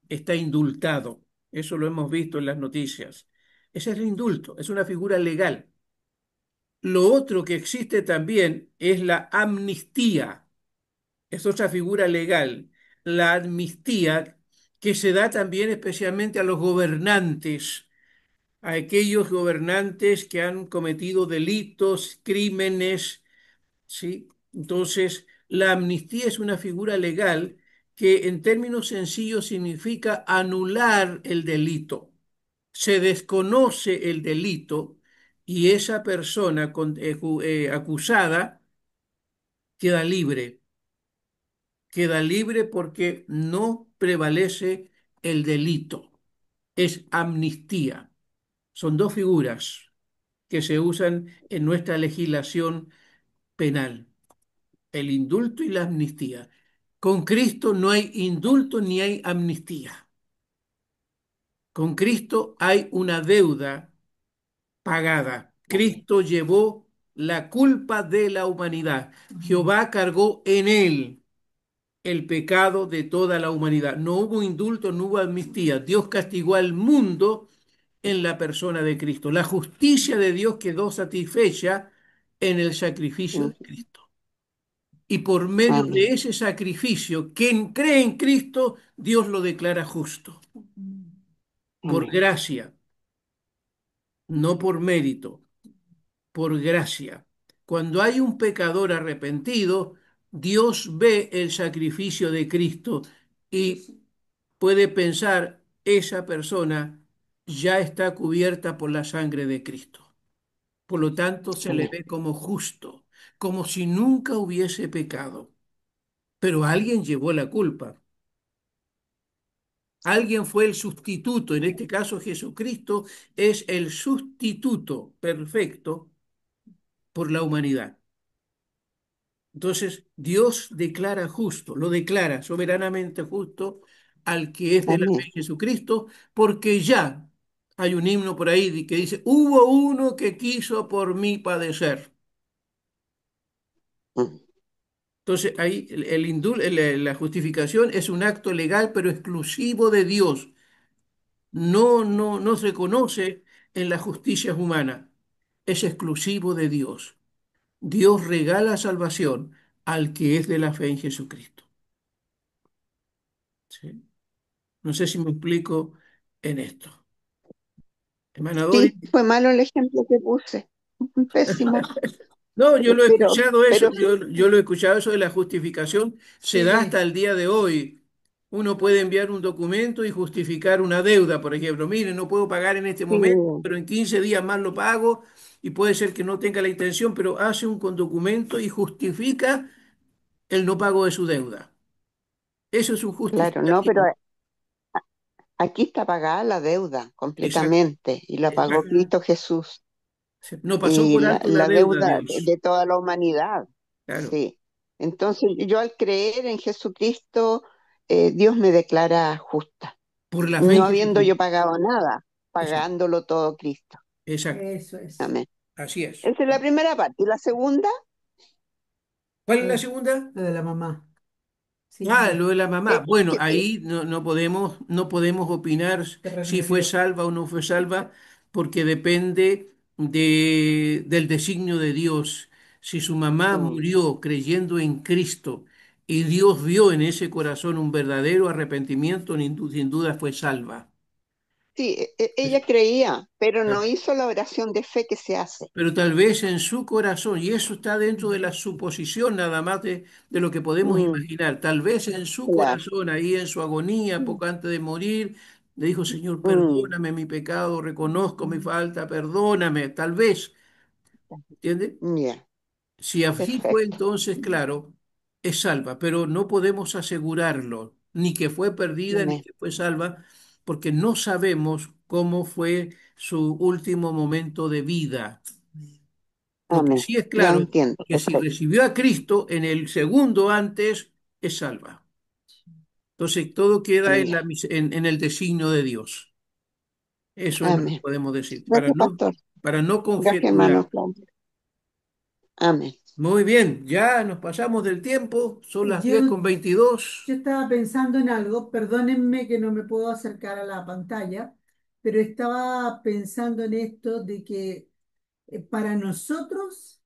Está indultado. Eso lo hemos visto en las noticias. Ese es el indulto, es una figura legal. Lo otro que existe también es la amnistía. Es otra figura legal. La amnistía que se da también especialmente a los gobernantes, a aquellos gobernantes que han cometido delitos, crímenes, ¿sí? Entonces, la amnistía es una figura legal que en términos sencillos significa anular el delito. Se desconoce el delito y esa persona acusada queda libre porque no prevalece el delito. Es amnistía. Son dos figuras que se usan en nuestra legislación penal, el indulto y la amnistía. Con Cristo no hay indulto ni hay amnistía. Con Cristo hay una deuda pagada. Cristo llevó la culpa de la humanidad. Jehová cargó en él el pecado de toda la humanidad. No hubo indulto, no hubo amnistía. Dios castigó al mundo en la persona de Cristo. La justicia de Dios quedó satisfecha en el sacrificio de Ujú. Cristo. Y por medio de Amén. ese sacrificio, quien cree en Cristo, Dios lo declara justo. Por Amén. gracia, no por mérito, por gracia. Cuando hay un pecador arrepentido, Dios ve el sacrificio de Cristo y puede pensar, esa persona ya está cubierta por la sangre de Cristo. Por lo tanto, se le Amén. ve como justo, como si nunca hubiese pecado. Pero alguien llevó la culpa. Alguien fue el sustituto. En este caso, Jesucristo es el sustituto perfecto por la humanidad. Entonces, Dios declara justo, lo declara soberanamente justo al que es de la fe Amén. en Jesucristo, porque ya hay un himno por ahí que dice, hubo uno que quiso por mí padecer. Mm. Entonces, ahí la justificación es un acto legal, pero exclusivo de Dios. No se conoce en las justicias humanas. Es exclusivo de Dios. Dios regala salvación al que es de la fe en Jesucristo. ¿Sí? No sé si me explico en esto. Hermana Dori. Sí, fue malo el ejemplo que puse. Pésimo. No, yo lo he escuchado eso, Pero yo lo he escuchado eso de la justificación, se da hasta Sí, el día de hoy. Uno puede enviar un documento y justificar una deuda, por ejemplo. Mire, no puedo pagar en este sí, momento, pero en 15 días más lo pago y puede ser que no tenga la intención, pero hace un con documento y justifica el no pago de su deuda. Eso es un claro, no, pero justificativo. aquí está pagada la deuda Exacto, completamente y la pagó exacto. Cristo Jesús. No pasó Y por alto la la deuda, deuda Dios. de toda la humanidad, Claro, sí. Entonces yo al creer en Jesucristo, Dios me declara justa, por la fe no en habiendo yo Jesucristo. pagado nada, Exacto, pagándolo todo Cristo. exacto. eso es. Amén. Así es. Esa es la primera parte. ¿Y la segunda? ¿Cuál es la Eh, segunda? lo de la mamá. Sí, Ah, lo de la mamá. Sí, Bueno, que ahí no podemos opinar que si fue revivió. salva o no fue salva, porque depende del designio de Dios. Si su mamá mm, murió creyendo en Cristo y Dios vio en ese corazón un verdadero arrepentimiento, sin duda fue salva. Sí, ella creía, pero no Ah, hizo la oración de fe que se hace. pero tal vez en su corazón, y eso está dentro de la suposición nada más de lo que podemos Mm, imaginar, tal vez en su claro. corazón, ahí en su agonía, poco antes de morir, le dijo, Señor, Mm, perdóname mi pecado, reconozco mi falta, perdóname, tal vez, ¿entiende? ya, Si así fue, perfecto. entonces, claro, es salva, pero no podemos asegurarlo, ni que fue perdida ni Amén. que fue salva, porque no sabemos cómo fue su último momento de vida. Lo que Amén. sí es Ya claro, entiendo, que si perfecto. recibió a Cristo en el segundo antes, es salva. Entonces, todo queda en, Ya, en el designio de Dios. Eso es lo que amén. podemos decir, Gracias, pastor. para no Gracias, confiar. hermano Frank. Amén. Muy bien, ya nos pasamos del tiempo, son las Yo, 10:22. yo estaba pensando en algo, perdónenme que no me puedo acercar a la pantalla, pero estaba pensando en esto de que para nosotros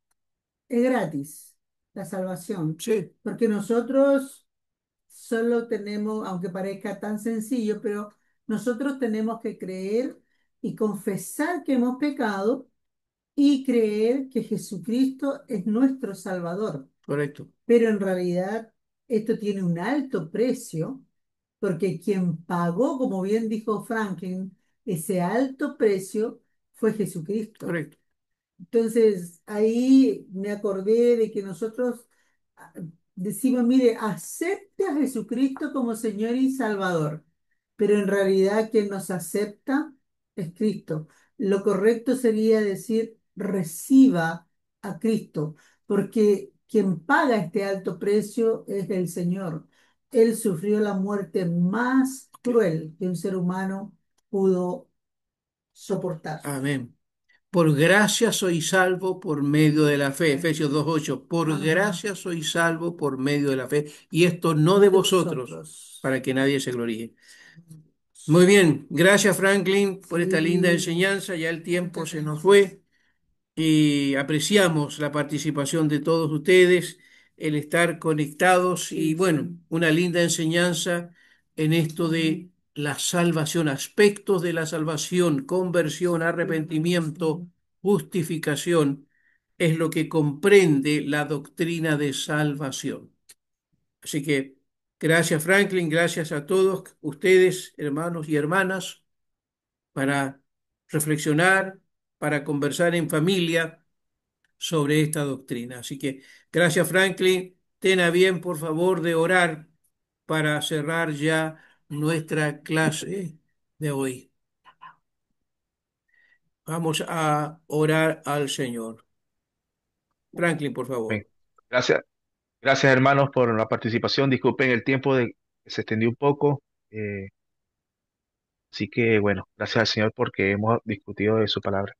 es gratis la salvación, Sí, porque nosotros solo tenemos, aunque parezca tan sencillo, pero nosotros tenemos que creer y confesar que hemos pecado y creer que Jesucristo es nuestro Salvador. correcto, Pero en realidad esto tiene un alto precio, porque quien pagó, como bien dijo Franklin, ese alto precio fue Jesucristo. correcto. Entonces, ahí me acordé de que nosotros ah, decimos, mire, acepte a Jesucristo como Señor y Salvador, pero en realidad quien nos acepta es Cristo. Lo correcto sería decir, reciba a Cristo, porque quien paga este alto precio es el Señor. Él sufrió la muerte más Sí. cruel que un ser humano pudo soportar. Amén. Por gracia soy salvo por medio de la fe. Efesios 2:8. Por gracia soy salvo por medio de la fe. Y esto no de No de vosotros, vosotros. para que nadie se gloríe. Muy bien. Gracias, Franklin, por esta linda Sí, enseñanza. Ya el tiempo se nos fue. Y apreciamos la participación de todos ustedes, el estar conectados y bueno, una linda enseñanza en esto de la salvación, aspectos de la salvación, conversión, arrepentimiento, justificación, es lo que comprende la doctrina de salvación. Así que gracias Franklin, gracias a todos ustedes, hermanos y hermanas, para reflexionar, para conversar en familia sobre esta doctrina. Así que gracias, Franklin. Ten a bien, por favor, de orar para cerrar ya nuestra clase de hoy. Vamos a orar al Señor. Franklin, por Amén. favor. Gracias, gracias hermanos por la participación. Disculpen el tiempo de que se extendió un poco. eh, Así que bueno, gracias al Señor porque hemos discutido de su palabra.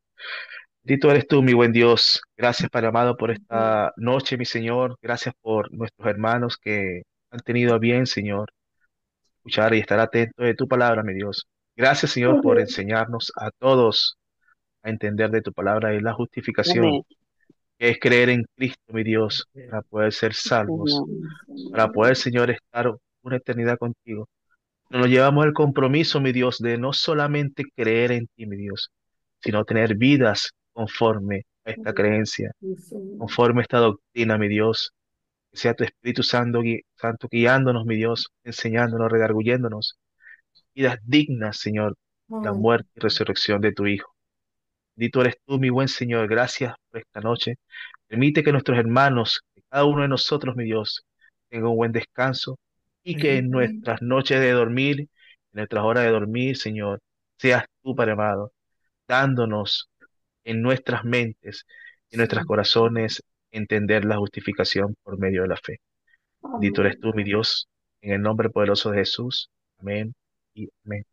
Bendito eres tú, mi buen Dios. Gracias, Padre amado, por esta noche, mi Señor. Gracias por nuestros hermanos que han tenido a bien, Señor, escuchar y estar atentos de tu palabra, mi Dios. Gracias, Señor, por enseñarnos a todos a entender de tu palabra y la justificación, Amén. que es creer en Cristo, mi Dios, Bien. para poder ser salvos, Señor. para poder, Señor, estar una eternidad contigo. Nos llevamos el compromiso, mi Dios, de no solamente creer en ti, mi Dios, sino tener vidas conforme a esta creencia, conforme a esta doctrina, mi Dios. Que sea tu Espíritu Santo, Santo guiándonos, mi Dios, enseñándonos, redarguyéndonos. Vidas dignas, Señor, la muerte y resurrección de tu Hijo. Bendito eres tú, mi buen Señor. Gracias por esta noche. Permite que nuestros hermanos, que cada uno de nosotros, mi Dios, tenga un buen descanso y que en nuestras noches de dormir, en nuestras horas de dormir, Señor, seas tú, Padre amado, dándonos en nuestras mentes, en nuestros corazones, entender la justificación por medio de la fe. Bendito eres tú, mi Dios, en el nombre poderoso de Jesús. Amén y amén.